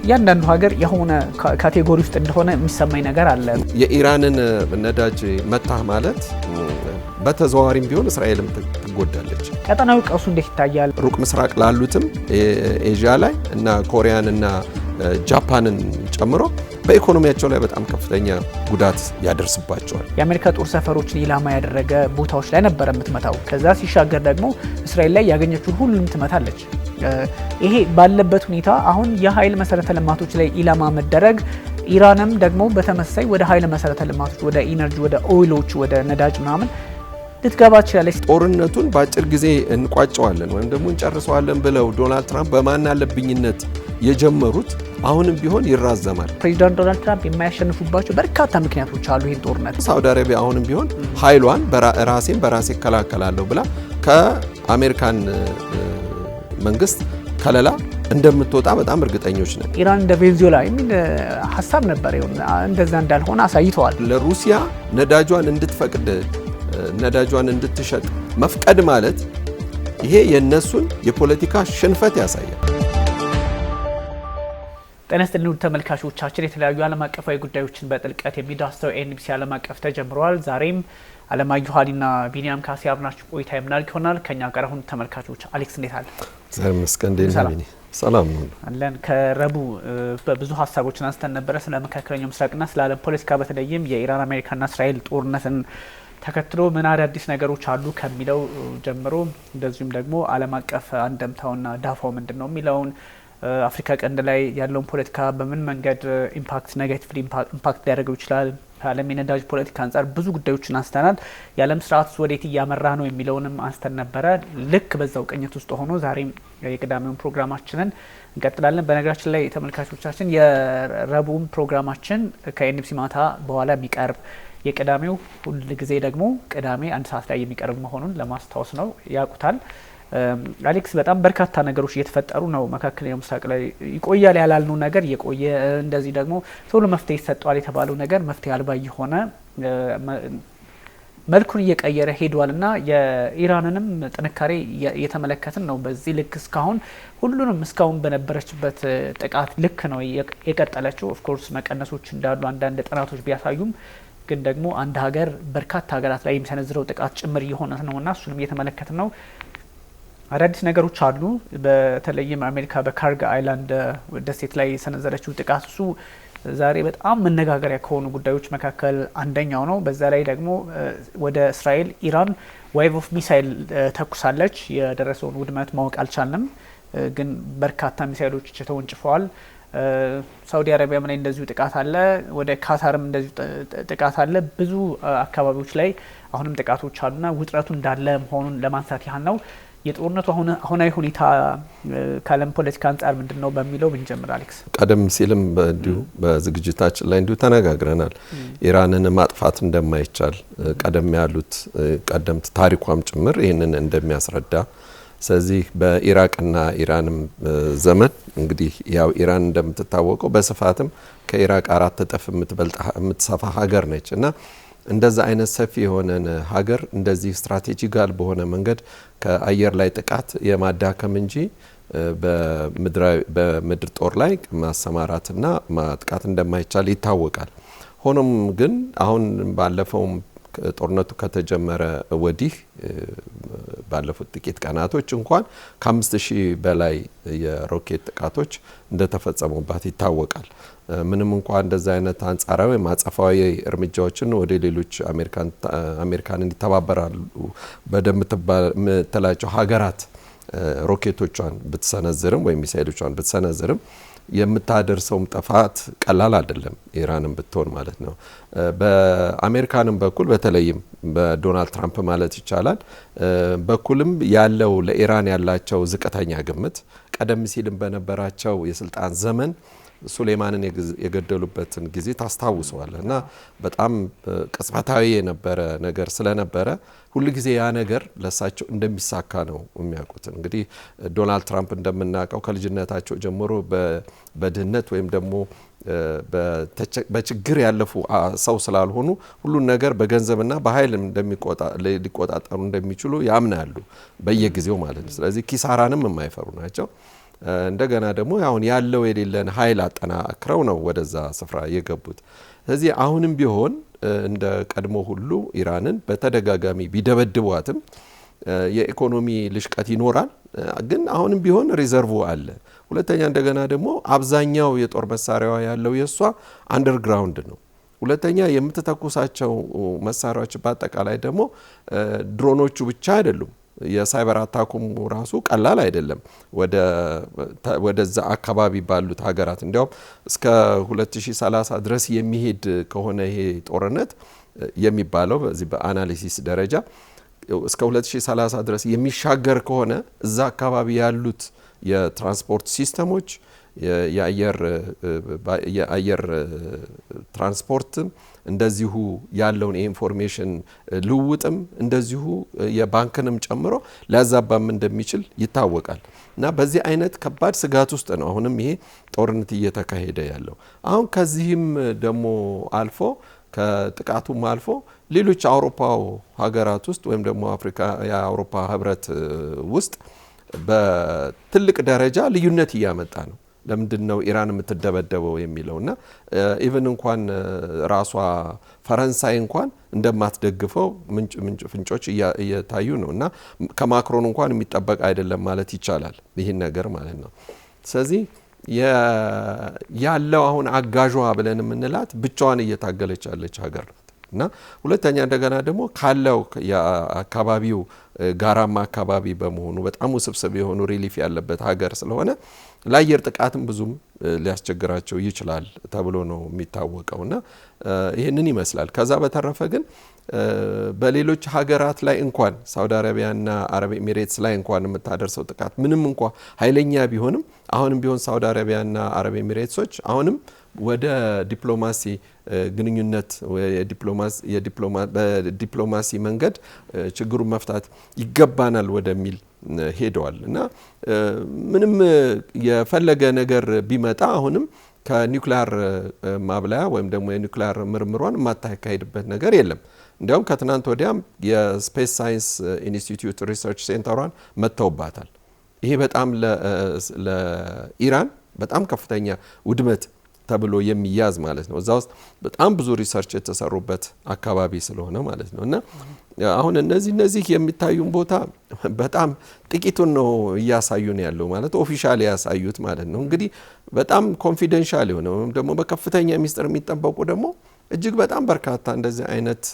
ያንዳንዱ ሀገር የሆነ ካቴጎሪ ውስጥ እንደሆነ የሚሰማኝ ነገር አለ። የኢራንን ነዳጅ መታህ ማለት በተዘዋዋሪም ቢሆን እስራኤልም ትጎዳለች። ቀጠናዊ ቀውሱ እንዴት ይታያል? ሩቅ ምስራቅ ላሉትም ኤዥያ ላይ እና ኮሪያን እና ጃፓንን ጨምሮ በኢኮኖሚያቸው ላይ በጣም ከፍተኛ ጉዳት ያደርስባቸዋል። የአሜሪካ ጦር ሰፈሮችን ኢላማ ያደረገ ቦታዎች ላይ ነበር የምትመታው። ከዛ ሲሻገር ደግሞ እስራኤል ላይ ያገኘችውን ሁሉንም ትመታለች። ይሄ ባለበት ሁኔታ አሁን የኃይል መሰረተ ልማቶች ላይ ኢላማ መደረግ፣ ኢራንም ደግሞ በተመሳሳይ ወደ ኃይል መሰረተ ልማቶች፣ ወደ ኢነርጂ፣ ወደ ኦይሎች፣ ወደ ነዳጅ ምናምን ልትገባ ትችላለች። ጦርነቱን በአጭር ጊዜ እንቋጨዋለን ወይም ደግሞ እንጨርሰዋለን ብለው ዶናልድ ትራምፕ በማናለብኝነት የጀመሩት አሁንም ቢሆን ይራዘማል። ፕሬዚዳንት ዶናልድ ትራምፕ የማያሸንፉባቸው በርካታ ምክንያቶች አሉ። ይህን ጦርነት ሳውዲ አረቢያ አሁንም ቢሆን ኃይሏን ራሴን በራሴ እከላከላለሁ ብላ ከአሜሪካን መንግስት ከለላ እንደምትወጣ በጣም እርግጠኞች ነን። ኢራን እንደ ቬንዙዌላ የሚል ሀሳብ ነበር። እንደዛ እንዳልሆነ አሳይተዋል። ለሩሲያ ነዳጇን እንድትፈቅድ ነዳጇን እንድትሸጥ መፍቀድ ማለት ይሄ የነሱን የፖለቲካ ሽንፈት ያሳያል። ጤና ይስጥልኝ ውድ ተመልካቾቻችን፣ የተለያዩ ዓለም አቀፋዊ ጉዳዮችን በጥልቀት የሚዳስሰው ኤንቢሲ ዓለም አቀፍ ተጀምሯል። ዛሬም አለማየሁ ሀሊና ቢኒያም ካሴ አብናችሁ ቆይታ የምናደርግ ይሆናል። ከኛ ጋር አሁን ተመልካቾች አሌክስ እንዴት አለ? ዛሬ መስከንዴ ነኝ። ሰላም ነው አለን። ከረቡዕ በብዙ ሀሳቦችን አንስተን ነበረ ስለ መካከለኛው ምስራቅና ስለ ዓለም ፖለቲካ፣ በተለይም የኢራን አሜሪካና እስራኤል ጦርነትን ተከትሎ ምን አዳዲስ ነገሮች አሉ ከሚለው ጀምሮ እንደዚሁም ደግሞ ዓለም አቀፍ አንደምታውና ዳፋው ምንድነው የሚለውን አፍሪካ ቀንድ ላይ ያለውን ፖለቲካ በምን መንገድ ኔጋቲቭሊ ኢምፓክት ሊያደርገው ይችላል፣ ከዓለም የነዳጅ ፖለቲካ አንጻር ብዙ ጉዳዮችን አንስተናል። የዓለም ስርዓት ወዴት እያመራ ነው የሚለውንም አንስተን ነበረ። ልክ በዛው ቅኝት ውስጥ ሆኖ ዛሬም የቅዳሜውን ፕሮግራማችንን እንቀጥላለን። በነገራችን ላይ ተመልካቾቻችን የረቡዕም ፕሮግራማችን ከኤንቢሲ ማታ በኋላ የሚቀርብ የቅዳሜው ሁል ጊዜ ደግሞ ቅዳሜ 1 ሰዓት ላይ የሚቀርብ መሆኑን ለማስታወስ ነው። ያውቁታል። አሌክስ በጣም በርካታ ነገሮች እየተፈጠሩ ነው። መካከለኛው ምስራቅ ላይ ይቆያል ያላልነው ነገር እየቆየ እንደዚህ ደግሞ ቶሎ መፍትሄ ይሰጠዋል የተባለው ነገር መፍትሄ አልባ የሆነ መልኩን እየቀየረ ሄዷል እና የኢራንንም ጥንካሬ እየተመለከትን ነው። በዚህ ልክ እስካሁን ሁሉንም እስካሁን በነበረችበት ጥቃት ልክ ነው የቀጠለችው። ኦፍኮርስ መቀነሶች እንዳሉ አንዳንድ ጥናቶች ቢያሳዩም ግን ደግሞ አንድ ሀገር በርካታ ሀገራት ላይ የሚሰነዝረው ጥቃት ጭምር እየሆነ ነውና እሱንም እየተመለከትን ነው። አዳዲስ ነገሮች አሉ። በተለይም አሜሪካ በካርግ አይላንድ ደሴት ላይ የሰነዘረችው ጥቃት እሱ ዛሬ በጣም መነጋገሪያ ከሆኑ ጉዳዮች መካከል አንደኛው ነው። በዛ ላይ ደግሞ ወደ እስራኤል ኢራን ዌቭ ኦፍ ሚሳይል ተኩሳለች። የደረሰውን ውድመት ማወቅ አልቻልንም፣ ግን በርካታ ሚሳይሎች ተወንጭፈዋል። ሳውዲ አረቢያም ላይ እንደዚሁ ጥቃት አለ። ወደ ካታርም እንደዚሁ ጥቃት አለ። ብዙ አካባቢዎች ላይ አሁንም ጥቃቶች አሉና ውጥረቱ እንዳለ መሆኑን ለማንሳት ያህል ነው። የጦርነቱ አሁናዊ ሁኔታ ከዓለም ፖለቲካ አንጻር ምንድን ነው በሚለው ብንጀምር አሌክስ። ቀደም ሲልም እንዲሁ በዝግጅታችን ላይ እንዲሁ ተነጋግረናል። ኢራንን ማጥፋት እንደማይቻል ቀደም ያሉት ቀደምት ታሪኳም ጭምር ይህንን እንደሚያስረዳ። ስለዚህ በኢራቅና ኢራንም ዘመን እንግዲህ ያው ኢራን እንደምትታወቀው በስፋትም ከኢራቅ 4 እጥፍ የምትሰፋ ሀገር ነች እና እንደዛ አይነት ሰፊ የሆነን ሀገር እንደዚህ ስትራቴጂካል በሆነ መንገድ ከአየር ላይ ጥቃት የማዳከም እንጂ በምድር ጦር ላይ ማሰማራትና ማጥቃት እንደማይቻል ይታወቃል። ሆኖም ግን አሁን ባለፈውም ጦርነቱ ከተጀመረ ወዲህ ባለፉት ጥቂት ቀናቶች እንኳን ከ5000 በላይ የሮኬት ጥቃቶች እንደተፈጸሙባት ይታወቃል። ምንም እንኳን እንደዛ አይነት አንጻራዊ ማጸፋዊ እርምጃዎችን ወደ ሌሎች አሜሪካን እንዲተባበራሉ በደምትላቸው ሀገራት ሮኬቶቿን ብትሰነዝርም ወይም ሚሳይሎቿን ብትሰነዝርም የምታደርሰውም ጥፋት ቀላል አይደለም፣ ኢራንም ብትሆን ማለት ነው። በአሜሪካንም በኩል በተለይም በዶናልድ ትራምፕ ማለት ይቻላል በኩልም ያለው ለኢራን ያላቸው ዝቅተኛ ግምት ቀደም ሲልም በነበራቸው የስልጣን ዘመን ሱሌማንን የገደሉበትን ጊዜ ታስታውሰዋል እና በጣም ቅጽበታዊ የነበረ ነገር ስለነበረ ሁሉ ጊዜ ያ ነገር ለሳቸው እንደሚሳካ ነው የሚያውቁት። እንግዲህ ዶናልድ ትራምፕ እንደምናውቀው ከልጅነታቸው ጀምሮ በድህነት ወይም ደግሞ በችግር ያለፉ ሰው ስላልሆኑ ሁሉን ነገር በገንዘብና በኃይል ሊቆጣጠሩ እንደሚችሉ ያምናሉ በየጊዜው ማለት ነው። ስለዚህ ኪሳራንም የማይፈሩ ናቸው። እንደገና ደግሞ አሁን ያለው የሌለን ኃይል አጠናክረው ነው ወደዛ ስፍራ የገቡት። ስለዚህ አሁንም ቢሆን እንደ ቀድሞ ሁሉ ኢራንን በተደጋጋሚ ቢደበድቧትም የኢኮኖሚ ልሽቀት ይኖራል፣ ግን አሁንም ቢሆን ሪዘርቭ አለ። ሁለተኛ እንደገና ደግሞ አብዛኛው የጦር መሳሪያዋ ያለው የሷ አንደርግራውንድ ነው። ሁለተኛ የምትተኩሳቸው መሳሪያዎች በአጠቃላይ ደግሞ ድሮኖቹ ብቻ አይደሉም። የሳይበር አታኩም ራሱ ቀላል አይደለም። ወደዛ አካባቢ ባሉት ሀገራት እንዲያውም እስከ 2030 ድረስ የሚሄድ ከሆነ ይሄ ጦርነት የሚባለው በዚህ በአናሊሲስ ደረጃ እስከ 2030 ድረስ የሚሻገር ከሆነ እዛ አካባቢ ያሉት የትራንስፖርት ሲስተሞች የአየር ትራንስፖርትም እንደዚሁ ያለውን የኢንፎርሜሽን ልውውጥም እንደዚሁ የባንክንም ጨምሮ ሊያዛባም እንደሚችል ይታወቃል። እና በዚህ አይነት ከባድ ስጋት ውስጥ ነው አሁንም ይሄ ጦርነት እየተካሄደ ያለው። አሁን ከዚህም ደግሞ አልፎ ከጥቃቱም አልፎ ሌሎች አውሮፓ ሀገራት ውስጥ ወይም ደግሞ አፍሪካ የአውሮፓ ህብረት ውስጥ በትልቅ ደረጃ ልዩነት እያመጣ ነው። ለምንድን ነው ኢራን የምትደበደበው የሚለው እና ኢቭን እንኳን ራሷ ፈረንሳይ እንኳን እንደማትደግፈው ፍንጮች እየታዩ ነው እና ከማክሮን እንኳን የሚጠበቅ አይደለም ማለት ይቻላል ይህን ነገር ማለት ነው። ስለዚህ ያለው አሁን አጋዧ ብለን የምንላት ብቻዋን እየታገለች ያለች ሀገር ናት እና ሁለተኛ እንደገና ደግሞ ካለው የአካባቢው ጋራማ አካባቢ በመሆኑ በጣም ውስብስብ የሆኑ ሪሊፍ ያለበት ሀገር ስለሆነ ለአየር ጥቃትም ብዙም ሊያስቸግራቸው ይችላል ተብሎ ነው የሚታወቀው እና ይህንን ይመስላል። ከዛ በተረፈ ግን በሌሎች ሀገራት ላይ እንኳን ሳውዲ አረቢያና አረብ ኤሚሬትስ ላይ እንኳን የምታደርሰው ጥቃት ምንም እንኳ ኃይለኛ ቢሆንም አሁንም ቢሆን ሳውዲ አረቢያና አረብ ኤሚሬትሶች አሁንም ወደ ዲፕሎማሲ ግንኙነት በዲፕሎማሲ መንገድ ችግሩን መፍታት ይገባናል ወደሚል ሄደዋል እና ምንም የፈለገ ነገር ቢመጣ አሁንም ከኒውክሊየር ማብላያ ወይም ደግሞ የኒውክሊየር ምርምሯን የማታካሄድበት ነገር የለም። እንዲያውም ከትናንት ወዲያም የስፔስ ሳይንስ ኢንስቲትዩት ሪሰርች ሴንተሯን መጥተውባታል። ይሄ በጣም ለኢራን በጣም ከፍተኛ ውድመት ተብሎ የሚያዝ ማለት ነው። እዛ ውስጥ በጣም ብዙ ሪሰርች የተሰሩበት አካባቢ ስለሆነ ማለት ነው እና አሁን እነዚህ የሚታዩን ቦታ በጣም ጥቂቱን ነው እያሳዩን ያለው ማለት ኦፊሻሊ ያሳዩት ማለት ነው። እንግዲህ በጣም ኮንፊደንሻል የሆነ ወይም ደግሞ በከፍተኛ ሚስጥር የሚጠበቁ ደግሞ እጅግ በጣም በርካታ እንደዚህ አይነት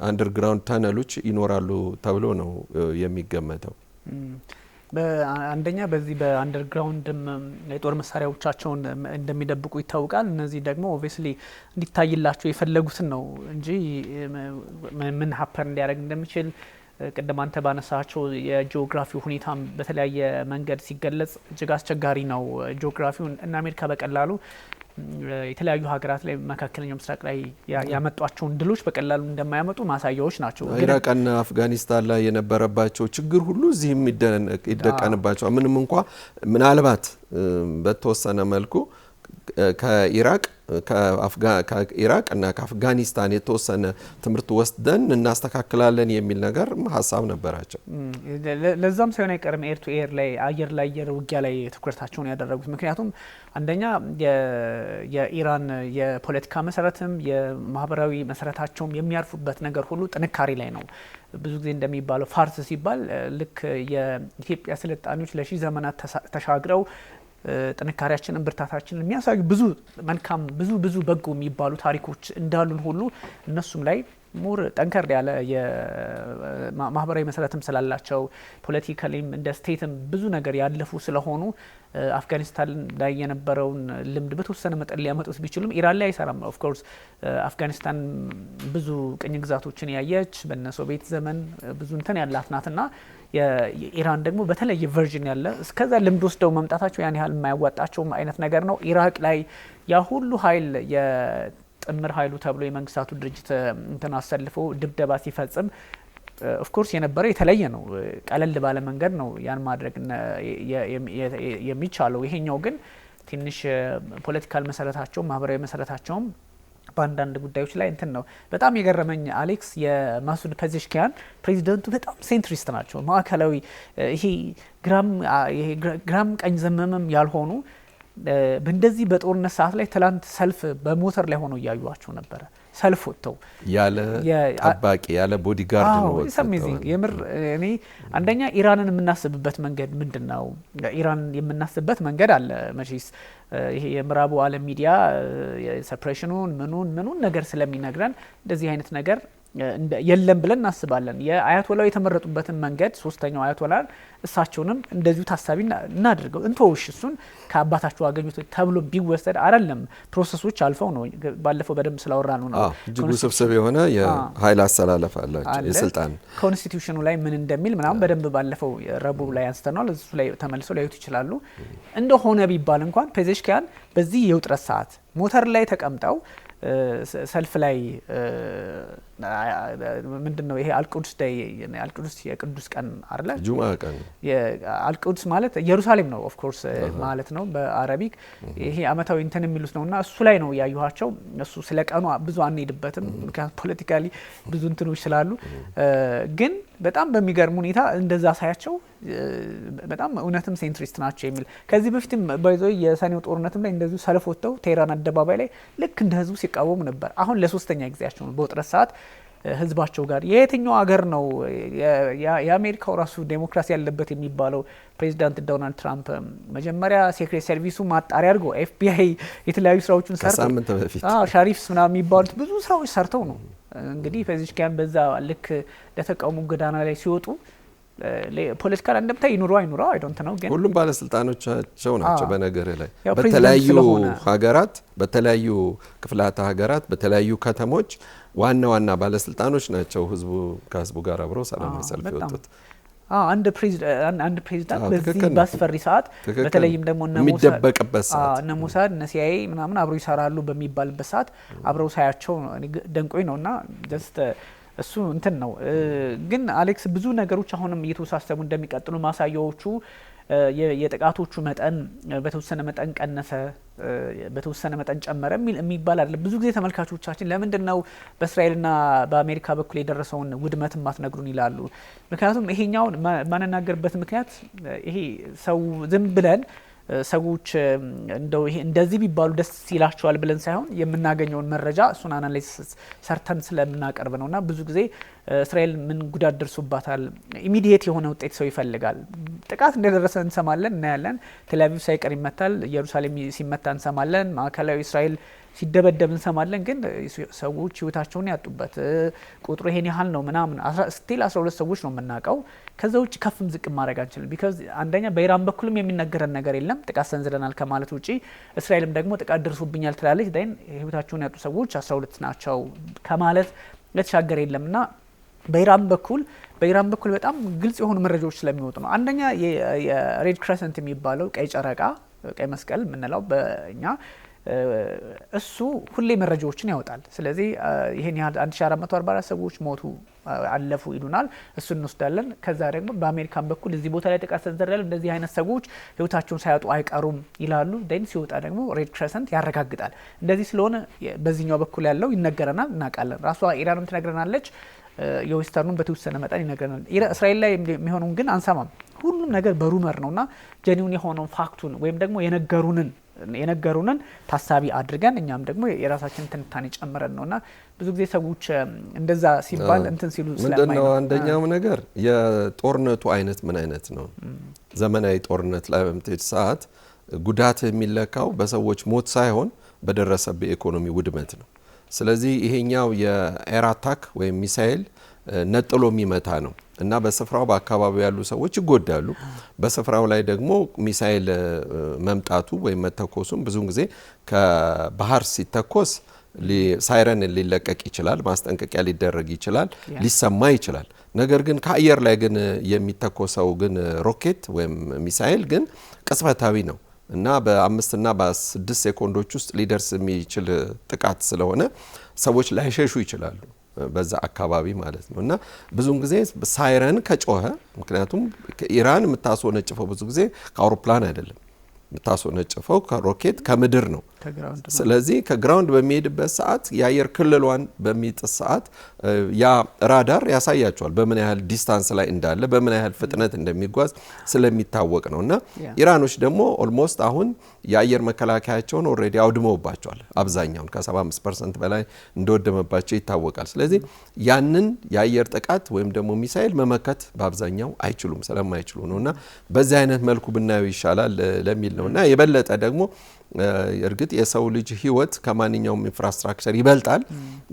አንደርግራውንድ ተነሎች ይኖራሉ ተብሎ ነው የሚገመተው። አንደኛ በዚህ በአንደርግራውንድም የጦር መሳሪያዎቻቸውን እንደሚደብቁ ይታወቃል። እነዚህ ደግሞ ኦብቪየስሊ እንዲታይላቸው የፈለጉትን ነው እንጂ ምን ሀፐር እንዲያደርግ እንደሚችል ቅድም አንተ ባነሳቸው የጂኦግራፊው ሁኔታ በተለያየ መንገድ ሲገለጽ እጅግ አስቸጋሪ ነው። ጂኦግራፊውን እና አሜሪካ በቀላሉ የተለያዩ ሀገራት ላይ መካከለኛው ምስራቅ ላይ ያመጧቸውን ድሎች በቀላሉ እንደማያመጡ ማሳያዎች ናቸው። ኢራቅና አፍጋኒስታን ላይ የነበረባቸው ችግር ሁሉ እዚህም ይደቀንባቸዋል። ምንም እንኳ ምናልባት በተወሰነ መልኩ ከኢራቅ እና ከአፍጋኒስታን የተወሰነ ትምህርት ወስደን እናስተካክላለን የሚል ነገር ሀሳብ ነበራቸው። ለዛም ሳይሆን አይቀርም ኤር ቱ ኤር ላይ አየር ውጊያ ላይ ትኩረታቸውን ያደረጉት። ምክንያቱም አንደኛ የኢራን የፖለቲካ መሰረትም የማህበራዊ መሰረታቸውም የሚያርፉበት ነገር ሁሉ ጥንካሬ ላይ ነው። ብዙ ጊዜ እንደሚባለው ፋርስ ሲባል ልክ የኢትዮጵያ ስልጣኔዎች ለሺህ ዘመናት ተሻግረው ጥንካሬያችንን ብርታታችንን የሚያሳዩ ብዙ መልካም ብዙ በጎ የሚባሉ ታሪኮች እንዳሉን ሁሉ እነሱም ላይ ሞር ጠንከር ያለ የማህበራዊ መሰረትም ስላላቸው ፖለቲካሊም እንደ ስቴትም ብዙ ነገር ያለፉ ስለሆኑ አፍጋኒስታን ላይ የነበረውን ልምድ በተወሰነ መጠን ሊያመጡት ቢችሉም ኢራን ላይ አይሰራም። ኦፍ ኮርስ አፍጋኒስታን ብዙ ቅኝ ግዛቶችን ያየች በነ ሶቪየት ዘመን ብዙ እንትን ያላት ናትና የኢራን ደግሞ በተለየ ቨርዥን ያለ እስከዛ ልምድ ወስደው መምጣታቸው ያን ያህል የማያዋጣቸውም አይነት ነገር ነው። ኢራቅ ላይ ያ ሁሉ ኃይል የጥምር ኃይሉ ተብሎ የመንግስታቱ ድርጅት እንትን አሰልፎ ድብደባ ሲፈጽም ኦፍ ኮርስ የነበረው የተለየ ነው። ቀለል ባለ መንገድ ነው ያን ማድረግ የሚቻለው። ይሄኛው ግን ትንሽ ፖለቲካል መሰረታቸው ማህበራዊ መሰረታቸውም በአንዳንድ ጉዳዮች ላይ እንትን ነው። በጣም የገረመኝ አሌክስ የማሱድ ፔዜሽኪያን ፕሬዚደንቱ በጣም ሴንትሪስት ናቸው። ማዕከላዊ ይሄ ግራም ቀኝ ዘመምም ያልሆኑ በእንደዚህ በጦርነት ሰዓት ላይ ትላንት ሰልፍ በሞተር ላይ ሆነው እያዩዋቸው ነበረ። ሰልፍ ወጥተው ያለ ጠባቂ ያለ ቦዲጋርድ ነው ወጥተው የምር እኔ አንደኛ ኢራንን የምናስብበት መንገድ ምንድነው? ኢራንን የምናስብበት መንገድ አለ መቼስ ይሄ የምዕራቡ ዓለም ሚዲያ ሰፕሬሽኑን ምኑን ነገር ስለሚነግረን እንደዚህ አይነት ነገር የለም ብለን እናስባለን። የአያቶላው የተመረጡበትን መንገድ ሶስተኛው አያቶላን እሳቸውንም እንደዚሁ ታሳቢ እናድርገው እንተውሽ እሱን ከአባታቸው አገኙት ተብሎ ቢወሰድ አይደለም። ፕሮሰሶች አልፈው ነው ባለፈው በደንብ ስላወራ ነው እጅግ ውስብስብ የሆነ የኃይል አሰላለፍ አላቸው። የስልጣን ኮንስቲቱሽኑ ላይ ምን እንደሚል ምናምን በደንብ ባለፈው ረቡዕ ላይ አንስተናል። እሱ ላይ ተመልሰው ሊያዩት ይችላሉ። እንደሆነ ቢባል እንኳን ፔዜሽኪያን በዚህ የውጥረት ሰዓት ሞተር ላይ ተቀምጠው ሰልፍ ላይ ምንድነው ይሄ አልቁድስ ዳይ አልቁድስ የቅዱስ ቀን አይደለ? ጁማ ቀን አልቁድስ ማለት ኢየሩሳሌም ነው ኦፍ ኮርስ ማለት ነው በአረቢክ ይሄ አመታዊ እንትን የሚሉት ነውና እሱ ላይ ነው ያዩዋቸው። እሱ ስለ ቀኑ ብዙ አንሄድበትም ምክንያቱም ፖለቲካሊ ብዙ እንትኖች ስላሉ፣ ግን በጣም በሚገርም ሁኔታ እንደዛ ሳያቸው በጣም እውነትም ሴንትሪስት ናቸው የሚል ከዚህ በፊትም ባይዞ የሰኔው ጦርነትም ላይ እንደዚሁ ሰልፍ ወጥተው ቴህራን አደባባይ ላይ ልክ እንደ ህዝቡ ሲቃወሙ ነበር። አሁን ለሶስተኛ ጊዜያቸው ነው በውጥረት ሰዓት ህዝባቸው ጋር። የየትኛው ሀገር ነው የአሜሪካው ራሱ ዴሞክራሲ ያለበት የሚባለው ፕሬዚዳንት ዶናልድ ትራምፕ መጀመሪያ ሴክሬት ሰርቪሱ ማጣሪያ አድርጎ ኤፍቢአይ የተለያዩ ስራዎችን ሰርተው ሻሪፍስ ምናምን የሚባሉት ብዙ ስራዎች ሰርተው ነው እንግዲህ ፔዜሽኪያን በዛ ልክ ለተቃውሞ ጎዳና ላይ ሲወጡ ፖለቲካል እንደምታ ይኑሩ አይኑሩ አይ ዶንት ኖ፣ ግን ሁሉም ባለስልጣኖቻቸው ናቸው። በነገር ላይ በተለያዩ ሀገራት በተለያዩ ክፍላተ ሀገራት በተለያዩ ከተሞች ዋና ባለስልጣኖች ናቸው ከህዝቡ ጋር አብረው ሰላማዊ ሰልፍ የወጡት። አንድ ፕሬዚዳንት በዚህ ባስፈሪ ሰዓት በተለይም ደግሞ የሚደበቅበት ሰዓት እነ ሞሳድ እነ ሲአይኤ ምናምን አብረው ይሰራሉ በሚባልበት ሰዓት አብረው ሳያቸው ደንቆኝ ነውና ጀስት እሱ እንትን ነው። ግን አሌክስ ብዙ ነገሮች አሁንም እየተወሳሰቡ እንደሚቀጥሉ ማሳያዎቹ የጥቃቶቹ መጠን በተወሰነ መጠን ቀነሰ፣ በተወሰነ መጠን ጨመረ የሚባል አይደለም። ብዙ ጊዜ ተመልካቾቻችን ለምንድነው በእስራኤልና በአሜሪካ በኩል የደረሰውን ውድመት ማትነግሩን ይላሉ። ምክንያቱም ይሄኛውን ማንናገርበት ምክንያት ይሄ ሰው ዝም ብለን ሰዎች እንደው ይሄ እንደዚህ ቢባሉ ደስ ይላቸዋል ብለን ሳይሆን የምናገኘውን መረጃ እሱን አናላይሲስ ሰርተን ስለምናቀርብ ነውና ብዙ ጊዜ እስራኤል ምን ጉዳት ደርሶባታል ኢሚዲየት የሆነ ውጤት ሰው ይፈልጋል። ጥቃት እንደደረሰ እንሰማለን፣ እናያለን። ቴልአቪቭ ሳይቀር ይመታል፣ ኢየሩሳሌም ሲመታ እንሰማለን፣ ማዕከላዊ እስራኤል ሲደበደብ እንሰማለን። ግን ሰዎች ህይወታቸውን ያጡበት ቁጥሩ ይሄን ያህል ነው ምናምን ስቲል 12 ሰዎች ነው የምናውቀው። ከዛ ውጭ ከፍም ዝቅ ማድረግ አንችልም። ቢካዝ አንደኛ በኢራን በኩልም የሚነገረን ነገር የለም ጥቃት ሰንዝረናል ከማለት ውጪ፣ እስራኤልም ደግሞ ጥቃት ደርሶብኛል ትላለች። ዳይን ህይወታቸውን ያጡ ሰዎች 12 ናቸው ከማለት ለተሻገረ የለምና በኢራን በኩል በጣም ግልጽ የሆኑ መረጃዎች ስለሚወጡ ነው። አንደኛ የሬድ ክሬሰንት የሚባለው ቀይ ጨረቃ ቀይ መስቀል የምንለው በእኛ እሱ ሁሌ መረጃዎችን ያወጣል። ስለዚህ ይሄን ያህል 1444 ሰዎች ሞቱ አለፉ ይሉናል፣ እሱ እንወስዳለን። ከዛ ደግሞ በአሜሪካን በኩል እዚህ ቦታ ላይ ጥቃት ሰንዝረናል፣ እንደዚህ አይነት ሰዎች ህይወታቸውን ሳያጡ አይቀሩም ይላሉ። ደን ሲወጣ ደግሞ ሬድ ክሬሰንት ያረጋግጣል። እንደዚህ ስለሆነ በዚህኛው በኩል ያለው ይነገረናል፣ እናውቃለን። ራሷ ኢራንም ትነግረናለች፣ የዌስተርኑን በተወሰነ መጠን ይነገረናል። እስራኤል ላይ የሚሆነውን ግን አንሰማም። ሁሉም ነገር በሩመር ነውና ጀኒውን የሆነውን ፋክቱን ወይም ደግሞ የነገሩንን ታሳቢ አድርገን እኛም ደግሞ የራሳችን ትንታኔ ጨምረን ነውና ብዙ ጊዜ ሰዎች እንደዛ ሲባል እንትን ሲሉ ስለማይ ነው። አንደኛው ነገር የጦርነቱ አይነት ምን አይነት ነው? ዘመናዊ ጦርነት ላይ በምትሄድ ሰዓት ጉዳት የሚለካው በሰዎች ሞት ሳይሆን በደረሰበት ኢኮኖሚ ውድመት ነው። ስለዚህ ይሄኛው የኤር አታክ ወይም ሚሳኤል ነጥሎ የሚመታ ነው እና በስፍራው በአካባቢው ያሉ ሰዎች ይጎዳሉ። በስፍራው ላይ ደግሞ ሚሳኤል መምጣቱ ወይም መተኮሱም ብዙ ጊዜ ከባህር ሲተኮስ ሳይረን ሊለቀቅ ይችላል፣ ማስጠንቀቂያ ሊደረግ ይችላል፣ ሊሰማ ይችላል። ነገር ግን ከአየር ላይ ግን የሚተኮሰው ግን ሮኬት ወይም ሚሳኤል ግን ቅጽበታዊ ነው እና በ5 እና በ6 ሴኮንዶች ውስጥ ሊደርስ የሚችል ጥቃት ስለሆነ ሰዎች ላይሸሹ ይችላሉ በዛ አካባቢ ማለት ነው። እና ብዙውን ጊዜ ሳይረን ከጮኸ፣ ምክንያቱም ኢራን የምታስወነጭፈው ብዙ ጊዜ ከአውሮፕላን አይደለም፣ የምታስወነጭፈው ከሮኬት ከምድር ነው። ስለዚህ ከግራውንድ በሚሄድበት ሰዓት የአየር ክልሏን በሚጥስ ሰዓት ያ ራዳር ያሳያቸዋል በምን ያህል ዲስታንስ ላይ እንዳለ በምን ያህል ፍጥነት እንደሚጓዝ ስለሚታወቅ ነው። እና ኢራኖች ደግሞ ኦልሞስት አሁን የአየር መከላከያቸውን ኦልሬዲ አውድመውባቸዋል። አብዛኛውን ከ75% በላይ እንደወደመባቸው ይታወቃል። ስለዚህ ያንን የአየር ጥቃት ወይም ደግሞ ሚሳኤል መመከት በአብዛኛው አይችሉም ስለማይችሉ ነው። እና በዚህ አይነት መልኩ ብናየው ይሻላል ለሚል ነው። እና የበለጠ ደግሞ እርግጥ የሰው ልጅ ህይወት ከማንኛውም ኢንፍራስትራክቸር ይበልጣል።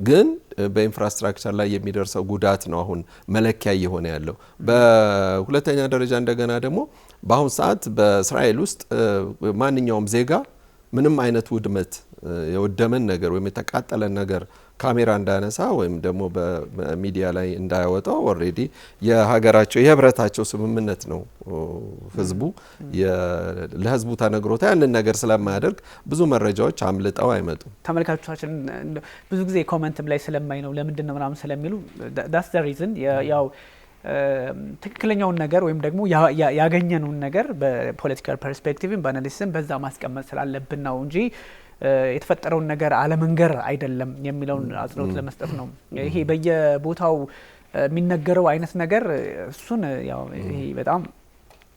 ግን በኢንፍራስትራክቸር ላይ የሚደርሰው ጉዳት ነው አሁን መለኪያ እየሆነ ያለው። በሁለተኛ ደረጃ እንደገና ደግሞ በአሁን ሰዓት በእስራኤል ውስጥ ማንኛውም ዜጋ ምንም አይነት ውድመት የወደመን ነገር ወይም የተቃጠለን ነገር ካሜራ እንዳያነሳ ወይም ደግሞ በሚዲያ ላይ እንዳያወጣው ኦልሬዲ የሀገራቸው የህብረታቸው ስምምነት ነው። ህዝቡ ለህዝቡ ተነግሮታ ያንን ነገር ስለማያደርግ ብዙ መረጃዎች አምልጠው አይመጡም። ተመልካቾቻችን ብዙ ጊዜ ኮሜንትም ላይ ስለማይ ነው ለምንድን ነው ምናምን ስለሚሉ that's the reason ያው ትክክለኛውን ነገር ወይም ደግሞ ያገኘነውን ነገር በፖለቲካል ፐርስፔክቲቭም በአናሊሲስም በዛ ማስቀመጥ ስላለብን ነው እንጂ የተፈጠረውን ነገር አለመንገር አይደለም የሚለውን አጽንኦት ለመስጠት ነው። ይሄ በየቦታው የሚነገረው አይነት ነገር እሱን ያው ይሄ በጣም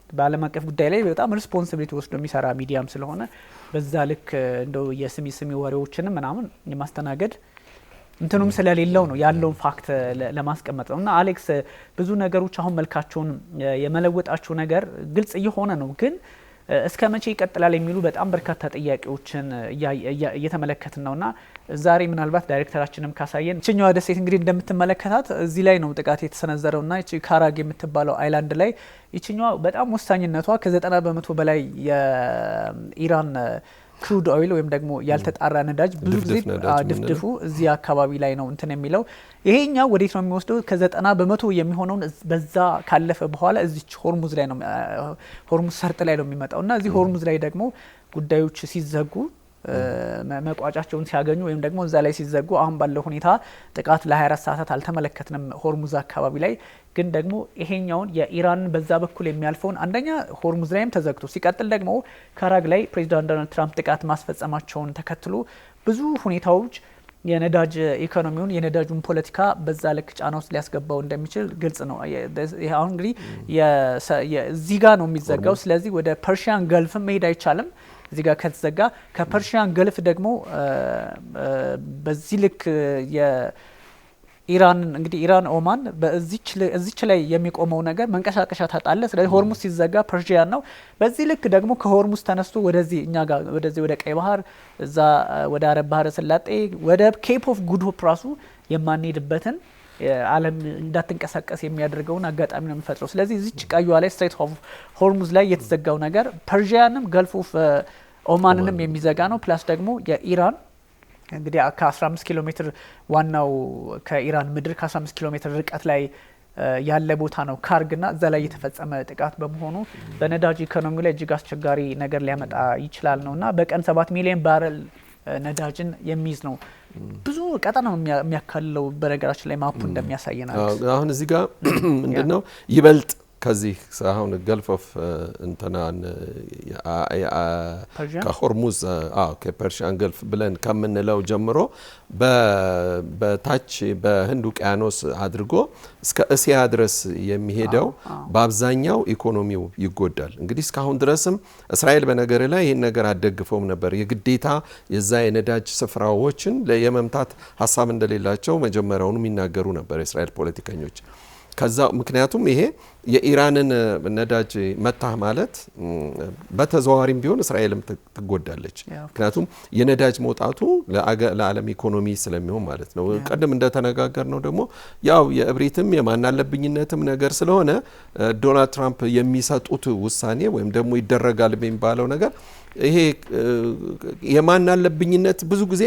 በዓለም አቀፍ ጉዳይ ላይ በጣም ሪስፖንሲቢሊቲ ወስዶ የሚሰራ ሚዲያም ስለሆነ በዛ ልክ እንደው የስሚ ወሬዎችንም ምናምን የማስተናገድ እንትኑም ስለሌለው ነው ያለውን ፋክት ለማስቀመጥ ነው። እና አሌክስ ብዙ ነገሮች አሁን መልካቸውን የመለወጣቸው ነገር ግልጽ እየሆነ ነው ግን እስከ መቼ ይቀጥላል የሚሉ በጣም በርካታ ጥያቄዎችን እየተመለከትን ነውና ዛሬ ምናልባት ዳይሬክተራችንም ካሳየን እቺኛዋ ደሴት እንግዲህ እንደምትመለከታት እዚህ ላይ ነው ጥቃት የተሰነዘረውና እቺ ካራግ የምትባለው አይላንድ ላይ እቺኛዋ በጣም ወሳኝነቷ ከ90% በላይ የኢራን ክሩድ ኦይል ወይም ደግሞ ያልተጣራ ነዳጅ ብዙ ጊዜ ድፍድፉ እዚህ አካባቢ ላይ ነው እንትን የሚለው ይሄኛው ወዴት ነው የሚወስደው ከ90% የሚሆነውን በዛ ካለፈ በኋላ እዚች ሆርሙዝ ላይ ነው ሆርሙዝ ሰርጥ ላይ ነው የሚመጣውና እዚህ ሆርሙዝ ላይ ደግሞ ጉዳዮች ሲዘጉ መቋጫቸውን ሲያገኙ ወይም ደግሞ እዛ ላይ ሲዘጉ አሁን ባለው ሁኔታ ጥቃት ለ24 ሰዓታት አልተመለከትንም ሆርሙዝ አካባቢ ላይ ግን ደግሞ ይሄኛውን የኢራን በዛ በኩል የሚያልፈውን አንደኛ ሆርሙዝ ላይም ተዘግቶ ሲቀጥል ደግሞ ካራግ ላይ ፕሬዚዳንት ዶናልድ ትራምፕ ጥቃት ማስፈጸማቸውን ተከትሎ ብዙ ሁኔታዎች የነዳጅ ኢኮኖሚውን የነዳጁን ፖለቲካ በዛ ልክ ጫና ውስጥ ሊያስገባው እንደሚችል ግልጽ ነው። አሁን እንግዲህ እዚህ ጋር ነው የሚዘጋው። ስለዚህ ወደ ፐርሺያን ገልፍም መሄድ አይቻልም። እዚህ ጋር ከተዘጋ ከፐርሺያን ገልፍ ደግሞ በዚህ ልክ የኢራን እንግዲህ ኢራን ኦማን በዚች ላይ የሚቆመው ነገር መንቀሳቀሻ ታጣለ። ስለዚህ ሆርሙዝ ሲዘጋ ፐርሺያን ነው። በዚህ ልክ ደግሞ ከሆርሙዝ ተነስቶ ወደዚህ እኛ ጋር ወደዚህ ወደ ቀይ ባህር እዛ ወደ አረብ ባህረ ሰላጤ ወደ ኬፕ ኦፍ ጉድ ሆፕ ራሱ የማንሄድበትን ዓለም እንዳትንቀሳቀስ የሚያደርገውን አጋጣሚ ነው የሚፈጥረው። ስለዚህ እዚች ቀዩዋ ላይ ስትሬት ኦፍ ሆርሙዝ ላይ የተዘጋው ነገር ፐርሺያንም ገልፍ ኦፍ ኦማንንም የሚዘጋ ነው። ፕላስ ደግሞ የኢራን እንግዲህ ከ15 ኪሎ ሜትር ዋናው ከኢራን ምድር ከ15 ኪሎ ሜትር ርቀት ላይ ያለ ቦታ ነው ካርግና እዛ ላይ የተፈጸመ ጥቃት በመሆኑ በነዳጅ ኢኮኖሚ ላይ እጅግ አስቸጋሪ ነገር ሊያመጣ ይችላል ነውና በቀን 7 ሚሊዮን ባረል ነዳጅን የሚይዝ ነው። ብዙ ቀጠና ነው የሚያካልለው። በነገራችን ላይ ማፑ እንደሚያሳየናል አሁን እዚህ ጋር ምንድነው ይበልጥ ከዚህ አሁን ገልፍ ኦፍ እንተናን ከሆርሙዝ ከፐርሺያን ገልፍ ብለን ከምንለው ጀምሮ በታች በህንድ ውቅያኖስ አድርጎ እስከ እስያ ድረስ የሚሄደው በአብዛኛው ኢኮኖሚው ይጎዳል። እንግዲህ እስካሁን ድረስም እስራኤል በነገር ላይ ይህን ነገር አደግፈውም ነበር። የግዴታ የዛ የነዳጅ ስፍራዎችን የመምታት ሀሳብ እንደሌላቸው መጀመሪያውኑ የሚናገሩ ነበር የእስራኤል ፖለቲከኞች። ከዛ ምክንያቱም ይሄ የኢራንን ነዳጅ መታህ ማለት በተዘዋዋሪም ቢሆን እስራኤልም ትጎዳለች። ምክንያቱም የነዳጅ መውጣቱ ለዓለም ኢኮኖሚ ስለሚሆን ማለት ነው። ቀደም እንደተነጋገር ነው ደግሞ ያው የእብሪትም የማናለብኝነትም ነገር ስለሆነ ዶናልድ ትራምፕ የሚሰጡት ውሳኔ ወይም ደግሞ ይደረጋል የሚባለው ነገር ይሄ የማናለብኝነት ብዙ ጊዜ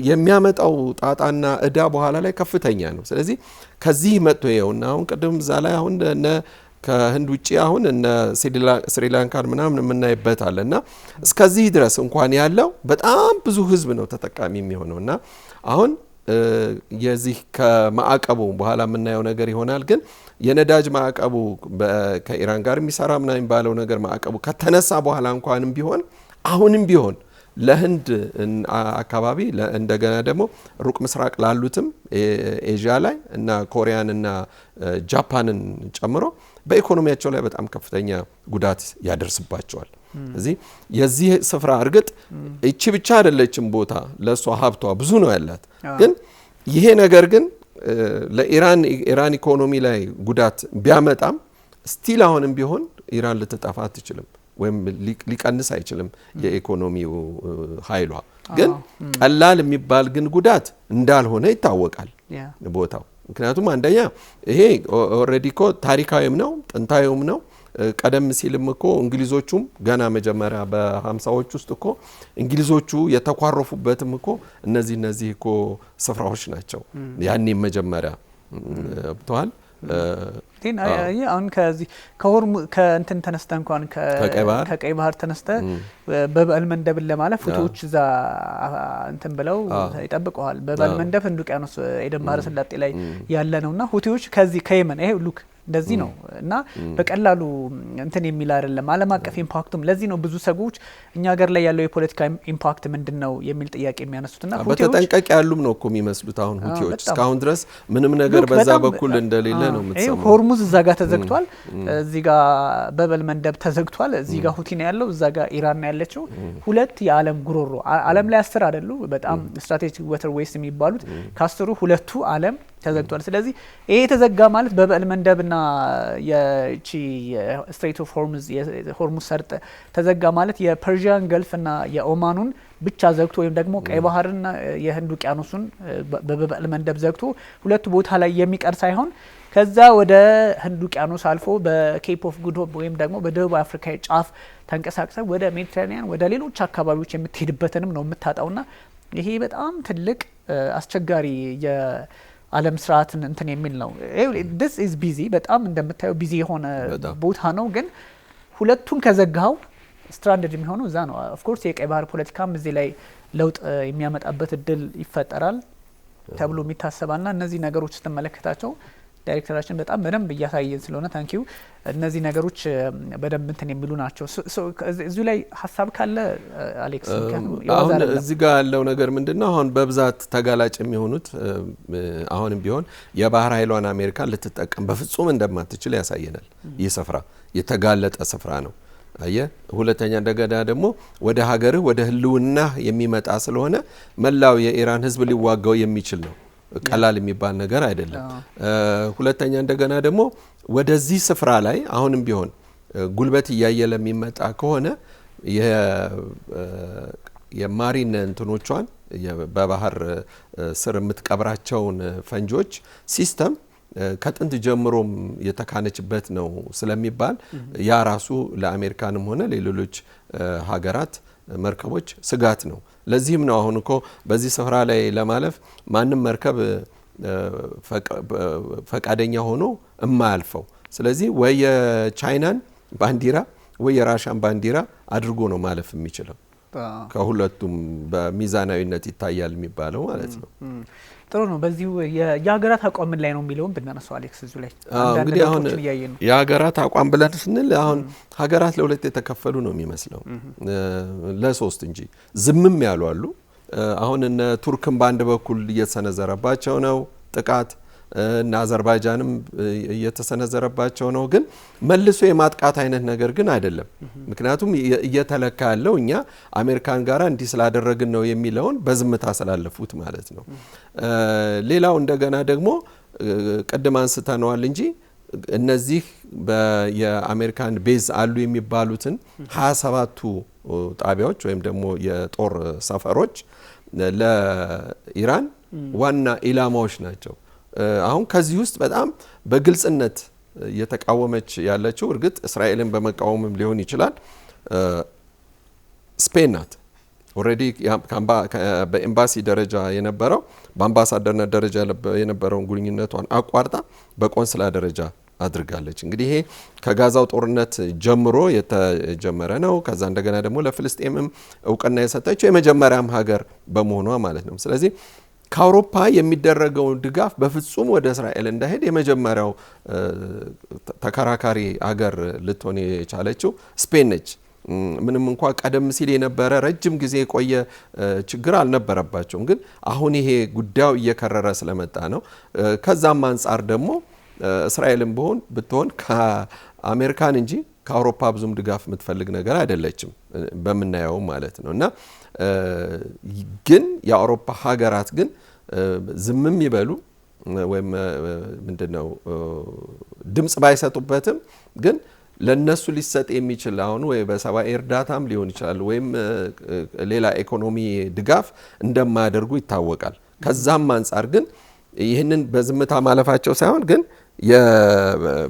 የሚያመጣው ጣጣና እዳ በኋላ ላይ ከፍተኛ ነው። ስለዚህ ከዚህ መጥቶ ይኸውና አሁን ቅድም እዛ ላይ አሁን ከህንድ ውጪ አሁን እነ ስሪላንካን ምናምን የምናይበት አለና እስከዚህ ድረስ እንኳን ያለው በጣም ብዙ ህዝብ ነው ተጠቃሚ የሚሆነውና አሁን የዚህ ከማዕቀቡ በኋላ የምናየው ነገር ይሆናል። ግን የነዳጅ ማዕቀቡ ከኢራን ጋር የሚሰራ ምናምን ባለው ነገር ማዕቀቡ ከተነሳ በኋላ እንኳንም ቢሆን አሁንም ቢሆን ለህንድ አካባቢ እንደገና ደግሞ ሩቅ ምስራቅ ላሉትም ኤዥያ ላይ እና ኮሪያን እና ጃፓንን ጨምሮ በኢኮኖሚያቸው ላይ በጣም ከፍተኛ ጉዳት ያደርስባቸዋል። እዚህ የዚህ ስፍራ እርግጥ እቺ ብቻ አይደለችም ቦታ ለሷ ሀብቷ ብዙ ነው ያላት። ግን ይሄ ነገር ግን ለኢራን ኢኮኖሚ ላይ ጉዳት ቢያመጣም ስቲል አሁንም ቢሆን ኢራን ልትጠፋ አትችልም ወይም ሊቀንስ አይችልም የኢኮኖሚው ኃይሏ። ግን ቀላል የሚባል ግን ጉዳት እንዳልሆነ ይታወቃል ቦታው። ምክንያቱም አንደኛ ይሄ ኦልሬዲ እኮ ታሪካዊም ነው ጥንታዊም ነው። ቀደም ሲልም እኮ እንግሊዞቹም ገና መጀመሪያ በ50ዎች ውስጥ እኮ እንግሊዞቹ የተኳረፉበትም እኮ እነዚህ እኮ ስፍራዎች ናቸው። ያኔ መጀመሪያ ብተዋል አሁን ከዚህ ከእንትን ተነስተ እንኳን ከቀይ ባህር ተነስተ በበል መንደብን ለማለፍ ሁቲዎች እዛ እንትን ብለው ይጠብቀዋል። በበል መንደብ ህንድ ውቅያኖስ ኤደን ባህረ ሰላጤ ላይ ያለ ነውና ሁቲዎች ከዚህ ከየመን ይሄ ሉክ እንደዚህ ነው እና በቀላሉ እንትን የሚል አይደለም። ዓለም አቀፍ ኢምፓክቱም ለዚህ ነው ብዙ ሰዎች እኛ ሀገር ላይ ያለው የፖለቲካ ኢምፓክት ምንድነው የሚል ጥያቄ የሚያነሱትና ሁቲዎች በተጠንቀቅ ያሉም ነው እኮ የሚመስሉት። አሁን ሁቲዎች እስካሁን ድረስ ምንም ነገር በዛ በኩል እንደሌለ ነው የምትሰማው። ሆርሙዝ እዛ ጋር ተዘግቷል፣ እዚህ ጋር በበል መንደብ ተዘግቷል፣ እዚህ ጋር ሁቲ ነው ያለው፣ እዛ ጋር ኢራን ነው ያለችው። ሁለት የዓለም ጉሮሮ ዓለም ላይ 10 አይደሉ በጣም ስትራቴጂክ ዋተር ዌይስ የሚባሉት ከአስሩ ሁለቱ ዓለም ተዘግቷል። ስለዚህ ይሄ ተዘጋ ማለት በበል መንደብና የቺ ስትሬት ኦፍ ሆርሙዝ ሰርጥ ተዘጋ ማለት የፐርሺያን ገልፍና የኦማኑን ብቻ ዘግቶ ወይም ደግሞ ቀይ ባህርና የህንድ ውቅያኖሱን በበል መንደብ ዘግቶ ሁለቱ ቦታ ላይ የሚቀር ሳይሆን ከዛ ወደ ህንድ ውቅያኖስ አልፎ በኬፕ ኦፍ ጉድ ሆፕ ወይም ደግሞ በደቡብ አፍሪካ ጫፍ ተንቀሳቅሰ ወደ ሜዲትራኒያን ወደ ሌሎች አካባቢዎች የምትሄድበትንም ነው የምታጣውና ይሄ በጣም ትልቅ አስቸጋሪ ዓለም ስርዓትን እንትን የሚል ነው። this is busy በጣም እንደምታየው ቢዚ የሆነ ቦታ ነው። ግን ሁለቱን ከዘጋው ስትራንድድ የሚሆነው እዛ ነው። ኦፍ ኮርስ የቀይ ባህር ፖለቲካም እዚህ ላይ ለውጥ የሚያመጣበት እድል ይፈጠራል ተብሎ የሚታሰባልና እነዚህ ነገሮች ስትመለከታቸው ዳይሬክተራችን በጣም በደንብ እያሳየን ስለሆነ ታንኪዩ። እነዚህ ነገሮች በደንብ እንትን የሚሉ ናቸው። እዚሁ ላይ ሀሳብ ካለ አሌክስ። አሁን እዚህ ጋር ያለው ነገር ምንድነው? አሁን በብዛት ተጋላጭ የሚሆኑት አሁንም ቢሆን የባህር ኃይሏን አሜሪካን ልትጠቀም በፍጹም እንደማትችል ያሳየናል። ይህ ስፍራ የተጋለጠ ስፍራ ነው። አየ ሁለተኛ እንደገና ደግሞ ወደ ሀገርህ ወደ ህልውና የሚመጣ ስለሆነ መላው የኢራን ህዝብ ሊዋጋው የሚችል ነው። ቀላል የሚባል ነገር አይደለም። ሁለተኛ እንደገና ደግሞ ወደዚህ ስፍራ ላይ አሁንም ቢሆን ጉልበት እያየለ የሚመጣ ከሆነ የማሪን እንትኖቿን በባህር ስር የምትቀብራቸውን ፈንጆች ሲስተም ከጥንት ጀምሮም የተካነችበት ነው ስለሚባል ያ ራሱ ለአሜሪካንም ሆነ ለሌሎች ሀገራት መርከቦች ስጋት ነው። ለዚህም ነው አሁን እኮ በዚህ ስፍራ ላይ ለማለፍ ማንም መርከብ ፈቃደኛ ሆኖ የማያልፈው። ስለዚህ ወይ የቻይናን ባንዲራ ወይ የራሻን ባንዲራ አድርጎ ነው ማለፍ የሚችለው። ከሁለቱም በሚዛናዊነት ይታያል የሚባለው ማለት ነው። ጥሩ ነው። በዚሁ የሀገራት አቋም ምን ላይ ነው የሚለውን ብናነሳው አሌክስ እዚሁ ላይ እንግዲህ አሁን የሀገራት አቋም ብለን ስንል አሁን ሀገራት ለሁለት የተከፈሉ ነው የሚመስለው፣ ለሶስት እንጂ ዝምም ያሉ አሉ። አሁን እነ ቱርክም በአንድ በኩል እየተሰነዘረባቸው ነው ጥቃት እና አዘርባይጃንም እየተሰነዘረባቸው ነው። ግን መልሶ የማጥቃት አይነት ነገር ግን አይደለም። ምክንያቱም እየተለካ ያለው እኛ አሜሪካን ጋር እንዲህ ስላደረግን ነው የሚለውን በዝምታ ስላለፉት ማለት ነው። ሌላው እንደገና ደግሞ ቅድም አንስተነዋል እንጂ እነዚህ የአሜሪካን ቤዝ አሉ የሚባሉትን 27ቱ ጣቢያዎች ወይም ደግሞ የጦር ሰፈሮች ለኢራን ዋና ኢላማዎች ናቸው። አሁን ከዚህ ውስጥ በጣም በግልጽነት እየተቃወመች ያለችው እርግጥ እስራኤልን በመቃወምም ሊሆን ይችላል ስፔን ናት። ኦሬዲ በኤምባሲ ደረጃ የነበረው በአምባሳደርነት ደረጃ የነበረውን ግንኙነቷን አቋርጣ በቆንስላ ደረጃ አድርጋለች። እንግዲህ ይሄ ከጋዛው ጦርነት ጀምሮ የተጀመረ ነው። ከዛ እንደገና ደግሞ ለፍልስጤምም እውቅና የሰጠችው የመጀመሪያም ሀገር በመሆኗ ማለት ነው። ስለዚህ ከአውሮፓ የሚደረገው ድጋፍ በፍጹም ወደ እስራኤል እንዳይሄድ የመጀመሪያው ተከራካሪ ሀገር ልትሆን የቻለችው ስፔን ነች። ምንም እንኳ ቀደም ሲል የነበረ ረጅም ጊዜ የቆየ ችግር አልነበረባቸውም። ግን አሁን ይሄ ጉዳዩ እየከረረ ስለመጣ ነው። ከዛም አንጻር ደግሞ እስራኤልም ብትሆን ከአሜሪካን እንጂ ከአውሮፓ ብዙም ድጋፍ የምትፈልግ ነገር አይደለችም በምናየው ማለት ነው። እና ግን የአውሮፓ ሀገራት ግን ዝምም ይበሉ ወይም ምንድነው ድምጽ ባይሰጡበትም ግን ለነሱ ሊሰጥ የሚችል አሁን ወይ በሰብአዊ እርዳታም ሊሆን ይችላል ወይም ሌላ ኢኮኖሚ ድጋፍ እንደማያደርጉ ይታወቃል። ከዛም አንጻር ግን ይህንን በዝምታ ማለፋቸው ሳይሆን ግን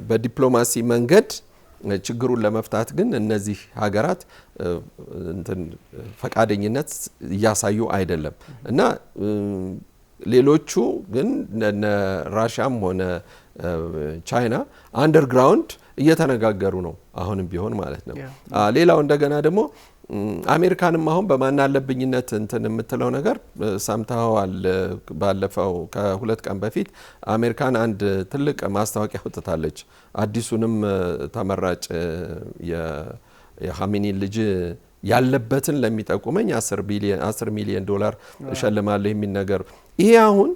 በዲፕሎማሲ መንገድ ችግሩን ለመፍታት ግን እነዚህ ሀገራት ፈቃደኝነት እያሳዩ አይደለም እና ሌሎቹ ግን ራሽያም ሆነ ቻይና አንደርግራውንድ እየተነጋገሩ ነው አሁንም ቢሆን ማለት ነው። ሌላው እንደገና ደግሞ አሜሪካንም አሁን በማናለብኝነት የምትለው ነገር ሰምተዋል። ባለፈው ከ2 ቀን በፊት አሜሪካን አንድ ትልቅ ማስታወቂያ አውጥታለች። አዲሱንም ተመራጭ የኻሜኒ ልጅ ያለበትን ለሚጠቁመኝ 10 ሚሊዮን ዶላር እሸልማለሁ የሚል ነገር ይሄ አሁን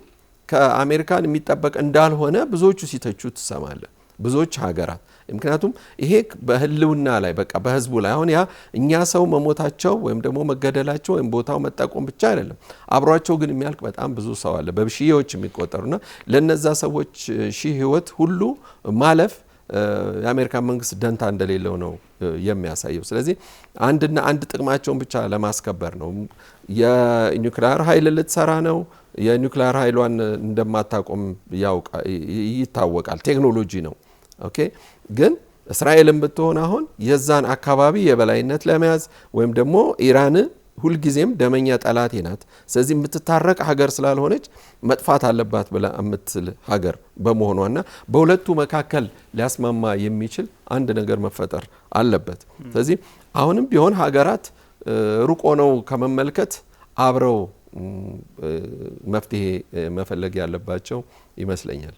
ከአሜሪካን የሚጠበቅ እንዳልሆነ ብዙዎቹ ሲተቹ ትሰማለ ብዙዎች ሀገራት። ምክንያቱም ይሄ በህልውና ላይ በቃ በህዝቡ ላይ አሁን ያ እኛ ሰው መሞታቸው ወይም ደግሞ መገደላቸው ወይም ቦታው መጠቆም ብቻ አይደለም አብሯቸው ግን የሚያልቅ በጣም ብዙ ሰው አለ በሺዎች የሚቆጠሩና ለነዛ ሰዎች ሺህ ህይወት ሁሉ ማለፍ የአሜሪካን መንግስት ደንታ እንደሌለው ነው የሚያሳየው። ስለዚህ አንድ ጥቅማቸውን ብቻ ለማስከበር ነው። የኒውክሊየር ኃይል ልትሰራ ነው። የኒውክሊየር ኃይሏን እንደማታቆም ይታወቃል። ቴክኖሎጂ ነው። ኦኬ ግን እስራኤልን ብትሆን አሁን የዛን አካባቢ የበላይነት ለመያዝ ወይም ደግሞ ኢራን ሁልጊዜም ደመኛ ጠላቴ ናት፣ ስለዚህ የምትታረቅ ሀገር ስላልሆነች መጥፋት አለባት ብላ የምትል ሀገር በመሆኗና በሁለቱ መካከል ሊያስማማ የሚችል አንድ ነገር መፈጠር አለበት። ስለዚህ አሁንም ቢሆን ሀገራት ሩቅ ሆነው ከመመልከት አብረው መፍትሄ መፈለግ ያለባቸው ይመስለኛል።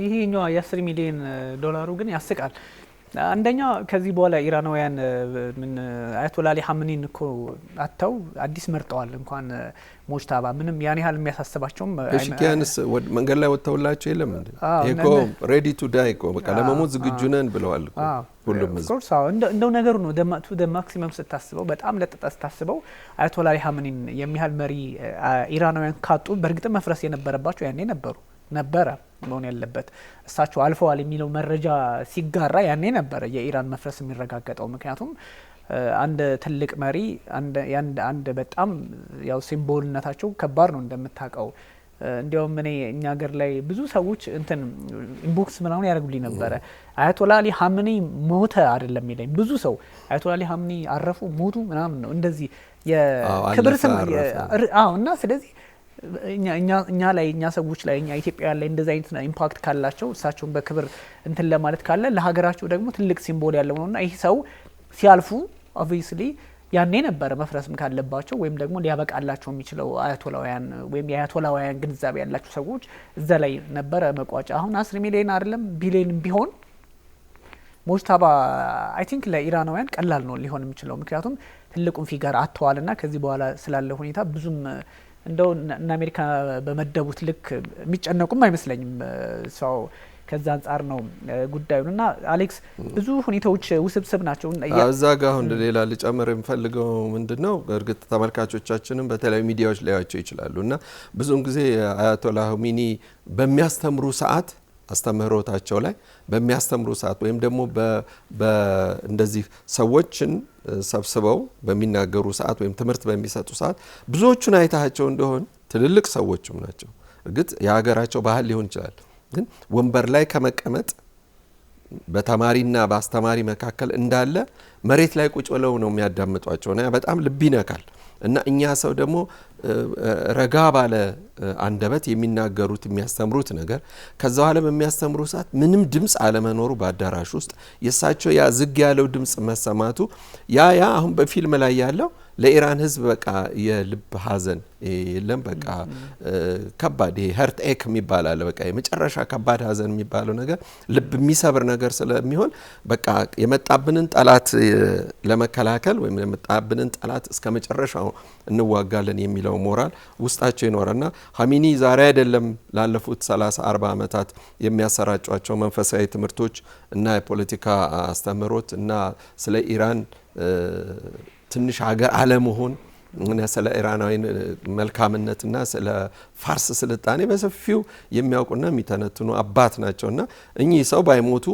ይሄኛው የ10 ሚሊዮን ዶላሩ ግን ያስቃል። አንደኛ ከዚህ በኋላ ኢራናውያን አያቶላ አሊ ኻሜኒን እኮ አተው አዲስ መርጠዋል። እንኳን ሞጅታባ ምንም ያን ያህል የሚያሳስባቸውም እሺኪያንስ መንገድ ላይ ወጥተውላቸው የለም እንዴ? እኮ ሬዲ ቱ ዳይ እኮ በቃ ለመሞት ዝግጁ ነን ብለዋል እኮ ሁሉም ህዝብ። እንደው ነገሩ ነው ደ ማክሲመም ስታስበው በጣም ለጥጣ ስታስበው አያቶላ አሊ ኻሜኒን የሚያህል መሪ ኢራናውያን ካጡ በእርግጥ መፍረስ የነበረባቸው ያኔ ነበረ መሆን ያለበት። እሳቸው አልፈዋል የሚለው መረጃ ሲጋራ ያኔ ነበረ የኢራን መፍረስ የሚረጋገጠው። ምክንያቱም አንድ ትልቅ መሪ አንድ በጣም ያው ሲምቦልነታቸው ከባድ ነው እንደምታውቀው። እንዲያውም እኛ ሀገር ላይ ብዙ ሰዎች ኢንቦክስ ምናምን ያደርጉልኝ ነበረ አያቶላ አሊ ኻሜኒ ሞተ አይደለም ይለኝ ብዙ ሰው አያቶላ አሊ ኻሜኒ አረፉ ሞቱ ምናምን ነው እንደዚህ የክብር ስም እና ስለዚህ እኛ ሰዎች ላይ እኛ ኢትዮጵያውያን ላይ እንደዛ አይነት ኢምፓክት ካላቸው እሳቸውን በክብር ለማለት ካለ ለሀገራቸው ደግሞ ትልቅ ሲምቦል ያለው ነውና ይህ ሰው ሲያልፉ ኦብቪየስሊ ያኔ ነበረ መፍረስም ካለባቸው ወይም ደግሞ ሊያበቃላቸው የሚችለው አያቶላውያን ወይም የአያቶላውያን ግንዛቤ ያላቸው ሰዎች እዛ ላይ ነበረ መቋጫ። አሁን 10 ሚሊዮን አይደለም ቢሊዮን ቢሆን ሞጅታባ አይ ቲንክ ለኢራናውያን ቀላል ነው ሊሆን የሚችለው ምክንያቱም ትልቁን ፊገር አጥተዋልና ከዚህ በኋላ ስላለ ሁኔታ ብዙም እንደው እና አሜሪካ በመደቡት ልክ የሚጨነቁም አይመስለኝም ሰው ከዛ አንጻር ነው ጉዳዩና አሌክስ ብዙ ሁኔታዎች ውስብስብ ናቸው። እዛ ጋር አሁን ሌላ ልጨምር የምፈልገው ምንድነው እርግጥ ተመልካቾቻችንም በተለያዩ ሚዲያዎች ላያቸው ይችላሉና ብዙውን ጊዜ አያቶላ ኻሜኒ በሚያስተምሩ ሰዓት አስተምህሮታቸው ላይ በሚያስተምሩ ሰዓት ወይም ደግሞ እንደዚህ ሰዎችን ሰብስበው በሚናገሩ ሰዓት ወይም ትምህርት በሚሰጡ ሰዓት ብዙዎቹን አይታቸው እንደሆን ትልልቅ ሰዎችም ናቸው። እርግጥ የሀገራቸው ባህል ሊሆን ይችላል ግን ወንበር ላይ ከመቀመጥ በተማሪና በአስተማሪ መካከል እንዳለ መሬት ላይ ቁጭ ብለው ነው የሚያዳምጧቸውና በጣም ልብ ይነካል። እና እኛ ሰው ደግሞ ረጋ ባለ አንደበት የሚናገሩት የሚያስተምሩት ነገር ከዛ ዓለም የሚያስተምሩ ሰዓት ምንም ድምጽ አለመኖሩ በአዳራሽ ውስጥ የሳቸው ያ ዝግ ያለው ድምጽ መሰማቱ ያ አሁን በፊልም ላይ ያለው ለኢራን ህዝብ በቃ የልብ ሀዘን የለም። በቃ ከባድ ሀርት ኤክ የሚባል አለ። በቃ የመጨረሻ ከባድ ሀዘን የሚባለው ነገር ልብ የሚሰብር ነገር ስለሚሆን በቃ የመጣብንን ጠላት ለመከላከል ወይም የመጣብንን ጠላት እስከ መጨረሻው እንዋጋለን የሚለው ሞራል ውስጣቸው ይኖራልና ሀሚኒ ዛሬ አይደለም ላለፉት 30-40 ዓመታት የሚያሰራጯቸው መንፈሳዊ ትምህርቶች እና የፖለቲካ አስተምህሮት እና ስለ ኢራን ትንሽ ሀገር አለመሆን እና ስለ ኢራናዊ መልካምነትና ስለ ፋርስ ስልጣኔ በሰፊው የሚያውቁና የሚተነትኑ አባት ናቸውና እኚህ ሰው ባይሞቱ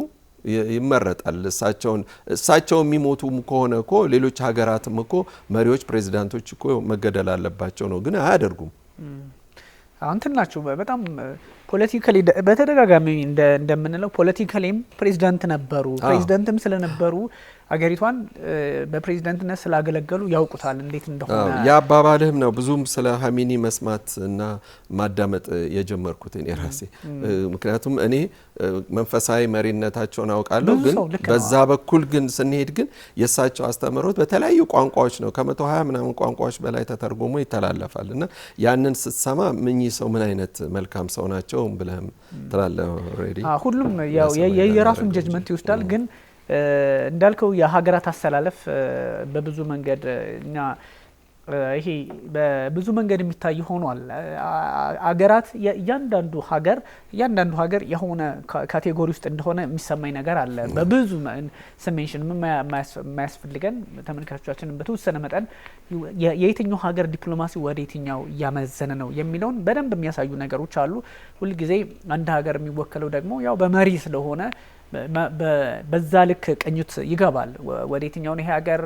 ይመረጣል። እሳቸው የሚሞቱ ከሆነ እኮ ሌሎች ሀገራትም እኮ መሪዎች ፕሬዚዳንቶች እኮ መገደል አለባቸው ነው፣ ግን አያደርጉም። እንትን ናቸው በጣም ፖለቲካሊ በተደጋጋሚ እንደምንለው ፖለቲካሊም ፕሬዚዳንት ነበሩ። ፕሬዚዳንትም ስለነበሩ አገሪቷን በፕሬዚዳንትነት ስላገለገሉ ያውቁታል እንዴት እንደሆነ። ያባባልህም ነው ብዙም ስለ ሀሚኒ መስማት እና ማዳመጥ የጀመርኩት እኔ ራሴ። ምክንያቱም እኔ መንፈሳዊ መሪነታቸውን አውቃለሁ፣ ግን በዛ በኩል ግን ስንሄድ ግን የእሳቸው አስተምህሮት በተለያዩ ቋንቋዎች ነው ከ120 ምናምን ቋንቋዎች በላይ ተተርጎሞ ይተላለፋል እና ያንን ስትሰማ እኚህ ሰው ምን አይነት መልካም ሰው ናቸው ብለህም ትላለህ። ኦልሬዲ ሁሉም ያው የራሱን ጀጅመንት ይወስዳል። ግን እንዳልከው የሀገራት አሰላለፍ በብዙ መንገድ እኛ ይሄ በብዙ መንገድ የሚታይ ሆኗል። አገራት እያንዳንዱ ሀገር የሆነ ካቴጎሪ ውስጥ እንደሆነ የሚሰማኝ ነገር አለ። በብዙ ሰሜንሽን የማያስፈልገን ተመልካቾቻችንን በተወሰነ መጠን የየትኛው ሀገር ዲፕሎማሲ ወደ የትኛው እያመዘነ ነው የሚለውን በደንብ የሚያሳዩ ነገሮች አሉ። ሁልጊዜ አንድ ሀገር የሚወከለው ደግሞ ያው በመሪ ስለሆነ በዛ ልክ ቅኝት ይገባል። ወደ የትኛው ነው ይሄ ሀገር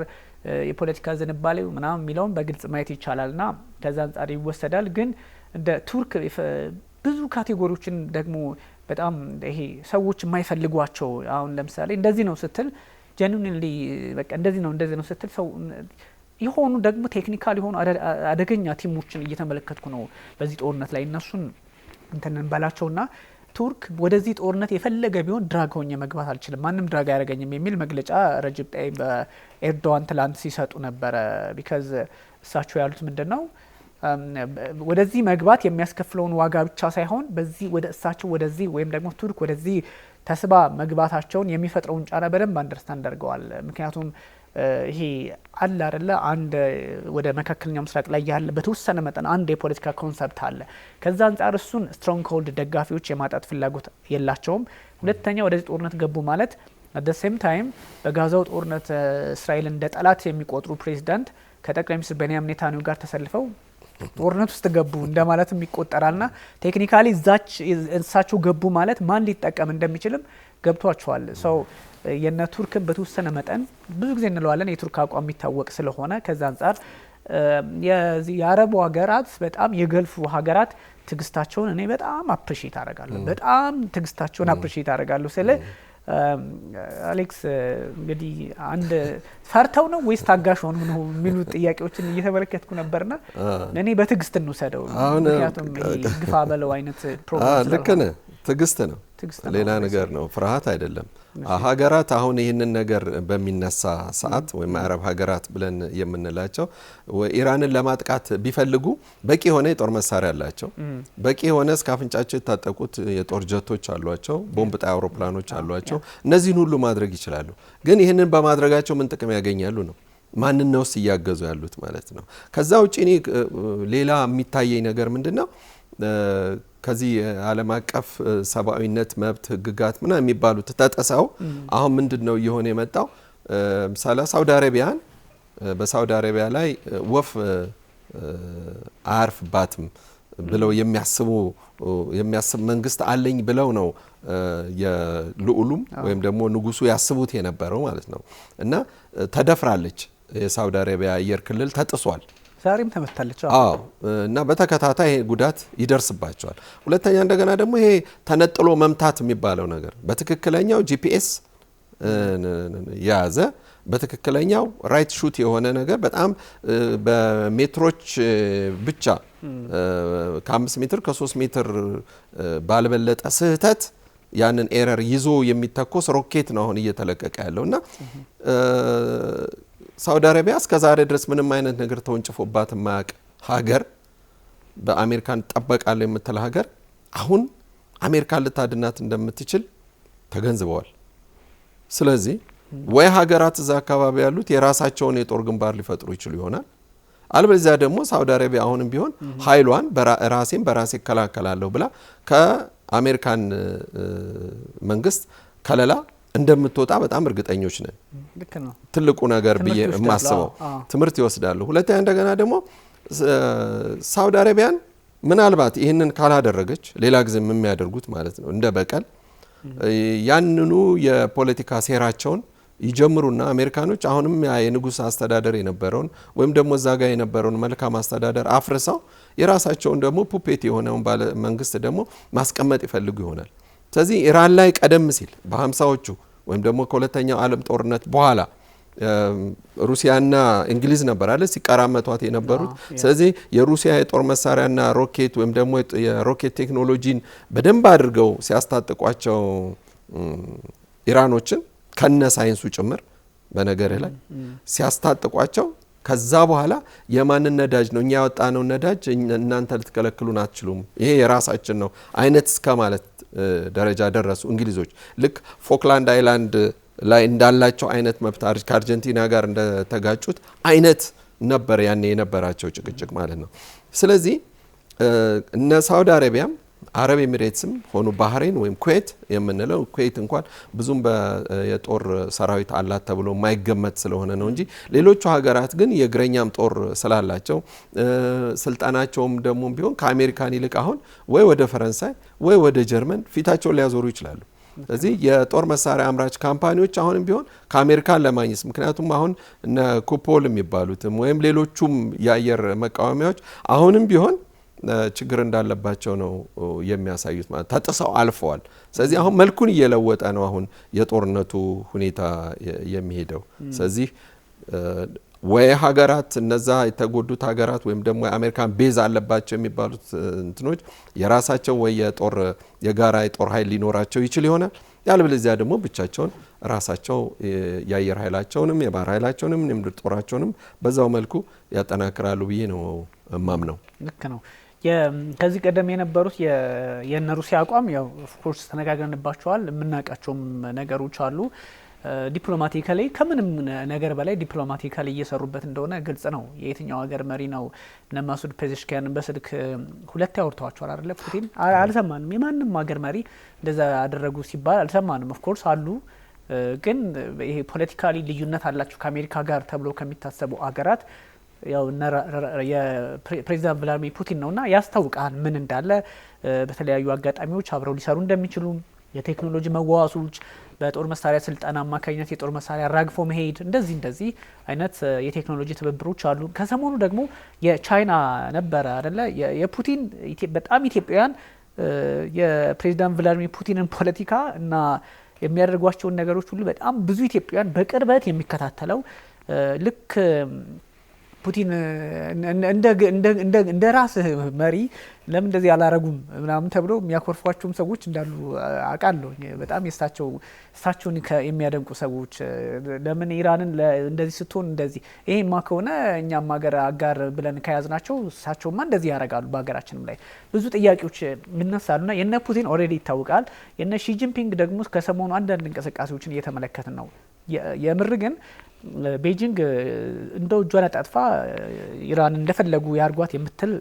የፖለቲካ ዝንባሌው ምናምን የሚለውን በግልጽ ማየት ይቻላልና ከዛ አንጻር ይወሰዳል። ግን እንደ ቱርክ ብዙ ካቴጎሪዎችን ደግሞ በጣም ይሄ ሰዎች የማይፈልጓቸው አሁን ለምሳሌ እንደዚህ ነው ስትል ጀኑዊንሊ በቃ እንደዚህ ነው ስትል ሰው የሆኑ ደግሞ ቴክኒካል የሆኑ አደገኛ ቲሞችን እየተመለከትኩ ነው በዚህ ጦርነት ላይ እነሱን እንትን እንበላቸውና ቱርክ ወደዚህ ጦርነት የፈለገ ቢሆን ድራግ ሆኜ መግባት አልችልም፣ ማንም ድራግ አያደርገኝም የሚል መግለጫ ረጀብ ጣይብ ኤርዶዋን ትላንት ሲሰጡ ነበረ። ቢካዝ እሳቸው ያሉት ምንድነው ወደዚህ መግባት የሚያስከፍለውን ዋጋ ብቻ ሳይሆን በዚህ ወደ እሳቸው ወደዚህ ወይም ደግሞ ቱርክ ወደዚህ ተስባ መግባታቸውን የሚፈጥረውን ጫና በደንብ አንደርስታንድ አድርገዋል። ምክንያቱም ይሄ አለ አይደለ አንድ ወደ መካከለኛው ምስራቅ ላይ ያለ በተወሰነ መጠን አንድ የፖለቲካ ኮንሰፕት አለ። ከዛ አንጻር እሱን ስትሮንግ ሆልድ ደጋፊዎች የማጣት ፍላጎት የላቸውም። ሁለተኛ ወደዚህ ጦርነት ገቡ ማለት አት ዘ ሴም ታይም በጋዛው ጦርነት እስራኤል እንደ ጠላት የሚቆጥሩ ፕሬዚዳንት ከጠቅላይ ሚኒስትር ቤንያሚን ኔታንያሁ ጋር ተሰልፈው ጦርነት ውስጥ ገቡ እንደማለትም ይቆጠራልና ቴክኒካሊ እሳቸው ገቡ ማለት ማን ሊጠቀም እንደሚችልም ገብቷቸዋል። ሰው የነ ቱርክን በተወሰነ መጠን ብዙ ጊዜ እንለዋለን የቱርክ አቋም የሚታወቅ ስለሆነ ከዛ አንጻር የአረቡ ሀገራት በጣም የገልፉ ሀገራት ትግስታቸውን እኔ በጣም አፕሪሺየት አደርጋለሁ። በጣም ትግስታቸውን አፕሪሺየት አደርጋለሁ ስለ አሌክስ እንግዲህ አንድ ፈርተው ነው ወይስ ታጋሽ ሆኑ ነው የሚሉ ጥያቄዎችን እየተመለከትኩ ነበርና እኔ በትግስት እንውሰደው። ምክንያቱም ግፋ በለው አይነት ፕሮግራም ልክ ነህ። ትግስት ነው፣ ሌላ ነገር ነው፣ ፍርሃት አይደለም። ሀገራት አሁን ይህንን ነገር በሚነሳ ሰዓት ወይም አረብ ሀገራት ብለን የምንላቸው ኢራንን ለማጥቃት ቢፈልጉ በቂ የሆነ የጦር መሳሪያ አላቸው። በቂ የሆነ እስከ አፍንጫቸው የታጠቁት የጦር ጀቶች አሏቸው፣ ቦምብ ጣይ አውሮፕላኖች አሏቸው። እነዚህን ሁሉ ማድረግ ይችላሉ። ግን ይህንን በማድረጋቸው ምን ጥቅም ያገኛሉ ነው? ማንን ነውስ እያገዙ ያሉት ማለት ነው? ከዛ ውጭ እኔ ሌላ የሚታየኝ ነገር ምንድነው? ከዚህ ዓለም አቀፍ ሰብአዊነት መብት ህግጋት ምና የሚባሉት ተጠሰው አሁን ምንድነው እየሆነ የመጣው? ሳውዲ አረቢያን በሳውዲ አረቢያ ላይ ወፍ አያርፍባትም ብለው የሚያስብ መንግስት አለኝ ብለው ነው የልዑሉም ወይም ደግሞ ንጉሱ ያስቡት የነበረው ማለት ነው። እና ተደፍራለች። የሳውዲ አረቢያ አየር ክልል ተጥሷል። ዛሬም ተመታለች። አዎ። እና በተከታታይ ጉዳት ይደርስባቸዋል። ሁለተኛ እንደገና ደግሞ ይሄ ተነጥሎ መምታት የሚባለው ነገር በትክክለኛው ጂፒኤስ የያዘ በትክክለኛው ራይት ሹት የሆነ ነገር በጣም በሜትሮች ብቻ ከ5 ሜትር ከ3 ሜትር ባልበለጠ ስህተት ያንን ኤረር ይዞ የሚተኮስ ሮኬት ነው አሁን እየተለቀቀ ያለውና ሳውዲ አረቢያ እስከ ዛሬ ድረስ ምንም አይነት ነገር ተወንጭፎባት የማያውቅ ሀገር በአሜሪካን ጠበቃለሁ የምትል ሀገር አሁን አሜሪካን ልታድናት እንደምትችል ተገንዝበዋል። ስለዚህ ወይ ሀገራት እዛ አካባቢ ያሉት የራሳቸውን የጦር ግንባር ሊፈጥሩ ይችሉ ይሆናል። አልበለዚያ ደግሞ ሳውዲ አረቢያ አሁንም ቢሆን ኃይሏን በራሴ እከላከላለሁ ብላ ከአሜሪካን መንግስት ከለላ እንደምትወጣ በጣም እርግጠኞች ነን። ትልቁ ነገር ብዬ የማስበው ትምህርት ይወስዳሉ። ሁለተኛ እንደገና ደግሞ ሳውዲ አረቢያን ምናልባት ይህንን ካላደረገች ሌላ ጊዜ የሚያደርጉት ማለት ነው እንደ በቀል ያንኑ የፖለቲካ ሴራቸውን ይጀምሩና አሜሪካኖች አሁንም የንጉስ አስተዳደር የነበረውን ወይም ደግሞ እዛ ጋር የነበረውን መልካም አስተዳደር አፍርሰው የራሳቸውን ደግሞ ፑፔት የሆነውን ባለ መንግስት ደግሞ ማስቀመጥ ይፈልጉ ይሆናል። ስለዚህ ኢራን ላይ ቀደም ሲል በ50ዎቹ ወይም ደግሞ ከሁለተኛው ዓለም ጦርነት በኋላ ሩሲያና እንግሊዝ ነበር አይደል ሲቀራመቷት የነበሩት። ስለዚህ የሩሲያ የጦር መሳሪያና ሮኬት ወይም ደግሞ የሮኬት ቴክኖሎጂን በደንብ አድርገው ሲያስታጥቋቸው ኢራኖችን ከነ ሳይንሱ ጭምር በነገርህ ላይ ሲያስታጥቋቸው ከዛ በኋላ የማንን ነዳጅ ነው እኛ ያወጣነው ነዳጅ እናንተ ልትከለክሉን አትችሉም ይሄ የራሳችን ነው አይነት እስከ ማለት ደረጃ ደረሱ እንግሊዞች። ልክ ፎክላንድ አይላንድ ላይ እንዳላቸው አይነት መብት ከአርጀንቲና ጋር እንደተጋጩት አይነት ነበር ያኔ የነበራቸው ጭቅጭቅ ማለት ነው። ስለዚህ እነ ሳውዲ አረቢያም አረብ ኤሚሬትስም ሆኑ ባህሬን ወይም ኩዌት የምንለው ኩዌት እንኳን ብዙም የጦር ሰራዊት አላት ተብሎ የማይገመት ስለሆነ ነው እንጂ ሌሎቹ ሀገራት ግን የእግረኛም ጦር ስላላቸው ስልጣናቸውም ደግሞ ቢሆን ከአሜሪካን ይልቅ አሁን ወይ ወደ ፈረንሳይ ወይ ወደ ጀርመን ፊታቸውን ሊያዞሩ ይችላሉ። ስለዚህ የጦር መሳሪያ አምራች ካምፓኒዎች አሁንም ቢሆን ከአሜሪካን ለማግኘት ምክንያቱም አሁን እነ ኩፖል የሚባሉትም ወይም ሌሎቹም የአየር መቃወሚያዎች አሁንም ቢሆን ችግር እንዳለባቸው ነው የሚያሳዩት ማለት ተጥሰው አልፈዋል። ስለዚህ አሁን መልኩን እየለወጠ ነው አሁን የጦርነቱ ሁኔታ የሚሄደው። ስለዚህ ወይ ሀገራት እነዛ የተጎዱት ሀገራት ወይም ደግሞ የአሜሪካን ቤዝ አለባቸው የሚባሉት እንትኖች የራሳቸው ወይ የጋራ የጦር ኃይል ሊኖራቸው ይችል ይሆናል። ያለበለዚያ ደግሞ ብቻቸውን ራሳቸው የአየር ኃይላቸውንም የባህር ኃይላቸውንም የምድር ጦራቸውንም በዛው መልኩ ያጠናክራሉ ብዬ ነው ማምነው። ልክ ነው። ከዚህ ቀደም የነበሩት የነ ሩሲያ አቋም ያው ኦፍ ኮርስ ተነጋግረንባቸዋል። የምናውቃቸውም ነገሮች አሉ። ዲፕሎማቲካሊ ከምንም ነገር በላይ ዲፕሎማቲካሊ እየሰሩበት እንደሆነ ግልጽ ነው። የየትኛው ሀገር መሪ ነው እነ ማሱድ ፔዜሽኪያን በስልክ ሁለት ያወርቷቸዋል አይደለ? ፑቲን አልሰማንም። የማንም ሀገር መሪ እንደዛ ያደረጉ ሲባል አልሰማንም። ኦፍ ኮርስ አሉ፣ ግን ይሄ ፖለቲካሊ ልዩነት አላቸው ከአሜሪካ ጋር ተብሎ ከሚታሰቡ ሀገራት ያው የፕሬዚዳንት ቭላድሚር ፑቲን ነውና ያስታውቃል ምን እንዳለ በተለያዩ አጋጣሚዎች አብረው ሊሰሩ እንደሚችሉ የቴክኖሎጂ መዋዋሶች በጦር መሳሪያ ስልጠና አማካኝነት የጦር መሳሪያ ራግፎ መሄድ እንደዚህ አይነት የቴክኖሎጂ ትብብሮች አሉ። ከሰሞኑ ደግሞ የቻይና ነበረ አይደለ? የፑቲን በጣም ኢትዮጵያውያን የፕሬዚዳንት ቭላድሚር ፑቲንን ፖለቲካ እና የሚያደርጓቸውን ነገሮች ሁሉ በጣም ብዙ ኢትዮጵያውያን በቅርበት የሚከታተለው ልክ ፑቲን እንደ ራስ መሪ ለምን እንደዚህ ያላረጉም ምናምን ተብለው የሚያኮርፏቸውም ሰዎች እንዳሉ አውቃለሁ። በጣም እሳቸውን የሚያደንቁ ሰዎች ለምን ኢራንን እንደዚህ ስትሆን እንደዚህ ይሄማ ከሆነ እኛም ሀገር አጋር ብለን ከያዝናቸው እሳቸውማ እንደዚህ ያደርጋሉ በሀገራችንም ላይ ብዙ ጥያቄዎች ይነሳሉና የነ ፑቲን ኦልሬዲ ይታወቃል። የነ ሺ ጂንፒንግ ደግሞ ከሰሞኑ አንዳንድ እንቅስቃሴዎችን እየተመለከትን ነው። የምር ግን ቤጂንግ እንደው እጇን አጣጥፋ ኢራን እንደፈለጉ ያርጓት የምትል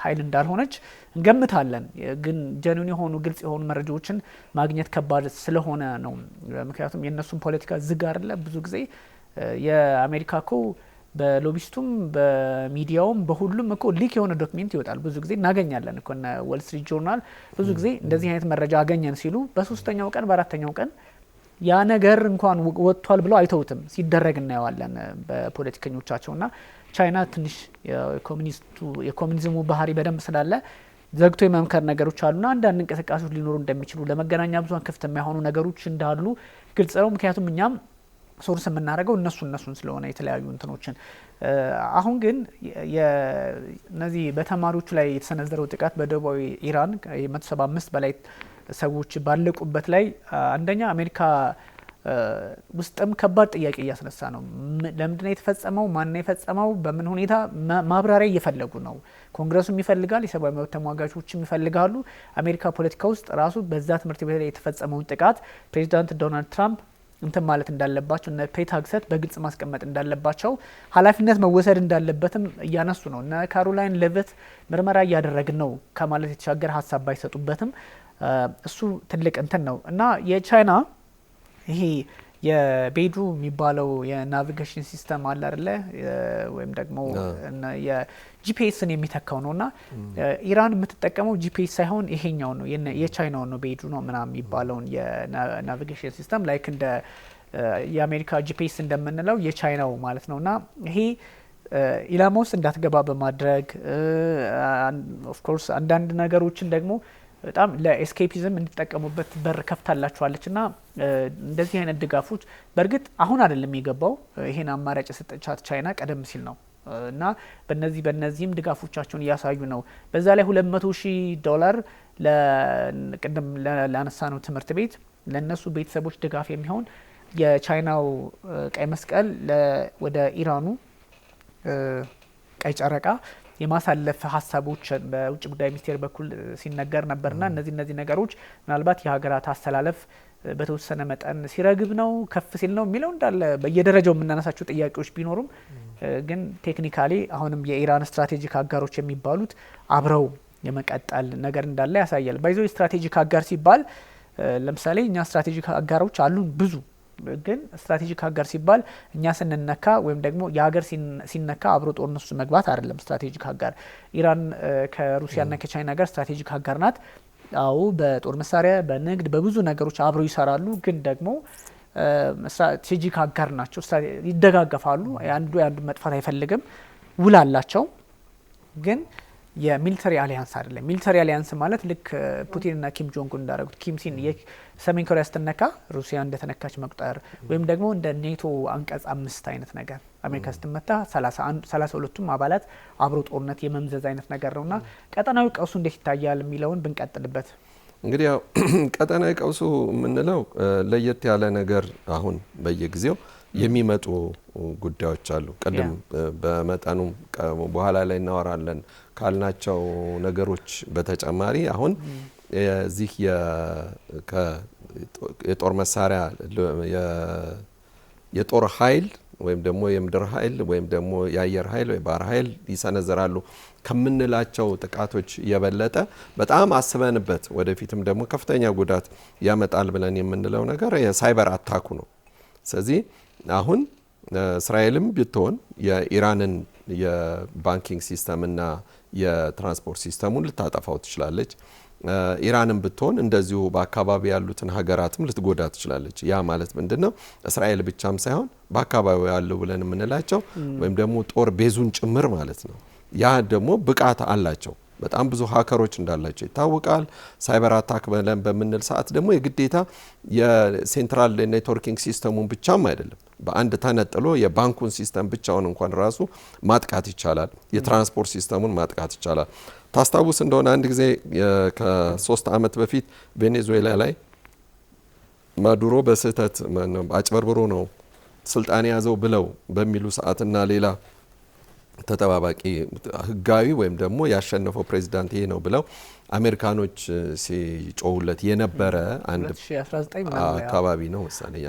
ኃይል እንዳልሆነች እንገምታለን። ግን ጀኑን የሆኑ ግልጽ የሆኑ መረጃዎችን ማግኘት ከባድ ስለሆነ ነው። ምክንያቱም የነሱን ፖለቲካ ዝግ አይደለ? ብዙ ጊዜ የአሜሪካ እኮ በሎቢስቱም በሚዲያውም በሁሉም እኮ ሊክ የሆነ ዶክሜንት ይወጣል። ብዙ ጊዜ እናገኛለን እኮ እና ወል ስትሪት ጆርናል ብዙ ጊዜ እንደዚህ አይነት መረጃ አገኘን ሲሉ በሶስተኛው ቀን በአራተኛው ቀን ያ ነገር እንኳን ወጥቷል ብለው አይተውትም ሲደረግ እናየዋለን በፖለቲከኞቻቸውና ቻይና ትንሽ የኮሙኒዝሙ ባህሪ በደንብ ስላለ ዘግቶ የመምከር ነገሮች አሉና አንዳንድ እንቅስቃሴዎች ሊኖሩ እንደሚችሉ ለመገናኛ ብዙሃን ክፍት የማይሆኑ ነገሮች እንዳሉ ግልጽ ነው። ምክንያቱም እኛም ሶርስ የምናደርገው እነሱን ስለሆነ የተለያዩ እንትኖችን አሁን ግን እነዚህ በተማሪዎች ላይ የተሰነዘረው ጥቃት በደቡባዊ ኢራን 175 በላይ ሰዎች ባለቁበት ላይ አንደኛ አሜሪካ ውስጥም ከባድ ጥያቄ እያስነሳ ነው። ለምንድነው የተፈጸመው? ማን ነው የፈጸመው? በምን ሁኔታ? ማብራሪያ እየፈለጉ ነው። ኮንግረሱም ይፈልጋል፣ የሰብአዊ መብት ተሟጋቾችም ይፈልጋሉ። አሜሪካ ፖለቲካ ውስጥ ራሱ በዛ ትምህርት ቤት ላይ የተፈጸመውን ጥቃት ፕሬዚዳንት ዶናልድ ትራምፕ እንትን ማለት እንዳለባቸው እነ ፔት ሄግሴት በግልጽ ማስቀመጥ እንዳለባቸው ኃላፊነት መወሰድ እንዳለበትም እያነሱ ነው። እነ ካሮላይን ሌቪት ምርመራ እያደረግን ነው ከማለት የተሻገረ ሀሳብ ባይሰጡበትም እሱ ትልቅ እንትን ነው እና የቻይና ይሄ የቤዱ የሚባለው የናቪጌሽን ሲስተም አለ አይደለ? ወይም ደግሞ የጂፒኤስን የሚተካው ነውና ኢራን የምትጠቀመው ጂፒኤስ ሳይሆን ይሄኛው ነው፣ የቻይናው ነው፣ ቤዱ ነው ምናምን የሚባለውን የናቪጌሽን ሲስተም ላይክ እንደ የአሜሪካ ጂፒኤስ እንደምንለው የቻይናው ማለት ነውና ይሄ ኢላማ ውስጥ እንዳትገባ በማድረግ ኦፍ ኮርስ አንዳንድ ነገሮችን ደግሞ በጣም ለኤስኬፒዝም እንዲጠቀሙበት በር ከፍታላችኋለች እና እንደዚህ አይነት ድጋፎች በእርግጥ አሁን አይደለም የገባው። ይሄን አማራጭ የሰጠቻት ቻይና ቀደም ሲል ነው እና በነዚህም ድጋፎቻቸውን እያሳዩ ነው። በዛ ላይ $200,000 ለቅድም ላነሳ ነው ትምህርት ቤት ለነሱ ቤተሰቦች ድጋፍ የሚሆን የቻይናው ቀይ መስቀል ወደ ኢራኑ ቀይ ጨረቃ የማሳለፍ ሀሳቦች በውጭ ጉዳይ ሚኒስቴር በኩል ሲነገር ነበርና እነዚህ ነገሮች ምናልባት የሀገራት አስተላለፍ በተወሰነ መጠን ሲረግብ ነው ከፍ ሲል ነው የሚለው እንዳለ በየደረጃው የምናነሳቸው ጥያቄዎች ቢኖሩም ግን ቴክኒካሊ አሁንም የኢራን ስትራቴጂክ አጋሮች የሚባሉት አብረው የመቀጠል ነገር እንዳለ ያሳያል። ባይዞ ስትራቴጂክ አጋር ሲባል ለምሳሌ እኛ ስትራቴጂክ አጋሮች አሉን ብዙ፣ ግን ስትራቴጂክ አጋር ሲባል እኛ ስንነካ ወይም ደግሞ የሀገር ሲነካ አብሮ ጦርነቱ መግባት አይደለም። ስትራቴጂክ አጋር ኢራን ከሩሲያና ከቻይና ጋር ስትራቴጂክ አጋር ናት። አዎ በጦር መሳሪያ በንግድ በብዙ ነገሮች አብረው ይሰራሉ፣ ግን ደግሞ ስትራቴጂክ አጋር ናቸው። ይደጋገፋሉ። አንዱ የአንዱ መጥፋት አይፈልግም። ውል አላቸው፣ ግን የሚሊተሪ አሊያንስ አይደለም። ሚሊተሪ አሊያንስ ማለት ልክ ፑቲንና ኪም ጆንግ ኡን እንዳደረጉት ኪም ሲን የሰሜን ኮሪያ ስትነካ ሩሲያ እንደተነካች መቁጠር ወይም ደግሞ እንደ ኔቶ አንቀጽ 5 አይነት ነገር አሜሪካ ስትመታ 32ቱም አባላት አብሮ ጦርነት የመምዘዝ አይነት ነገር ነውና ቀጠናዊ ቀውሱ እንዴት ይታያል የሚለውን ብንቀጥልበት። እንግዲህ ያው ቀጠናዊ ቀውሱ የምንለው ለየት ያለ ነገር አሁን በየጊዜው የሚመጡ ጉዳዮች አሉ። ቀደም በመጠኑ በኋላ ላይ እናወራለን ካልናቸው ነገሮች በተጨማሪ አሁን እዚህ የጦር መሳሪያ የጦር ኃይል ወይም ደግሞ የምድር ኃይል ወይም ደግሞ የአየር ኃይል ወይ ባህር ኃይል ይሰነዘራሉ ከምንላቸው ጥቃቶች የበለጠ በጣም አስበንበት ወደፊትም ደግሞ ከፍተኛ ጉዳት ያመጣል ብለን የምንለው ነገር የሳይበር አታኩ ነው። ስለዚህ አሁን እስራኤልም ብትሆን የኢራንን የባንኪንግ ሲስተምና የትራንስፖርት ሲስተሙን ልታጠፋው ትችላለች። ኢራንም ብትሆን እንደዚሁ በአካባቢ ያሉትን ሀገራትም ልትጎዳ ትችላለች። ያ ማለት ምንድነው? እስራኤል ብቻም ሳይሆን በአካባቢው ያለው ብለን የምንላቸው ወይም ደግሞ ጦር ቤዙን ጭምር ማለት ነው። ያ ደግሞ ብቃት አላቸው። በጣም ብዙ ሀከሮች እንዳላቸው ይታወቃል። ሳይበር አታክ ብለን በምንል ሰዓት ደግሞ የግዴታ የሴንትራል ኔትወርኪንግ ሲስተሙን ብቻም አይደለም፣ በአንድ ተነጥሎ የባንኩን ሲስተም ብቻውን እንኳን ራሱ ማጥቃት ይቻላል። የትራንስፖርት ሲስተሙን ማጥቃት ይቻላል። ታስታውስ እንደሆነ አንድ ጊዜ ከ3 ዓመት በፊት ቬኔዙዌላ ላይ ማዱሮ በስህተት አጭበርብሮ ነው ስልጣን ያዘው ብለው በሚሉ ሰዓትና ሌላ ተጠባባቂ ህጋዊ ወይም ደግሞ ያሸነፈው ፕሬዚዳንት ይሄ ነው ብለው አሜሪካኖች ሲጮሁለት የነበረ አንድ 2019 አካባቢ ነው መሰለኝ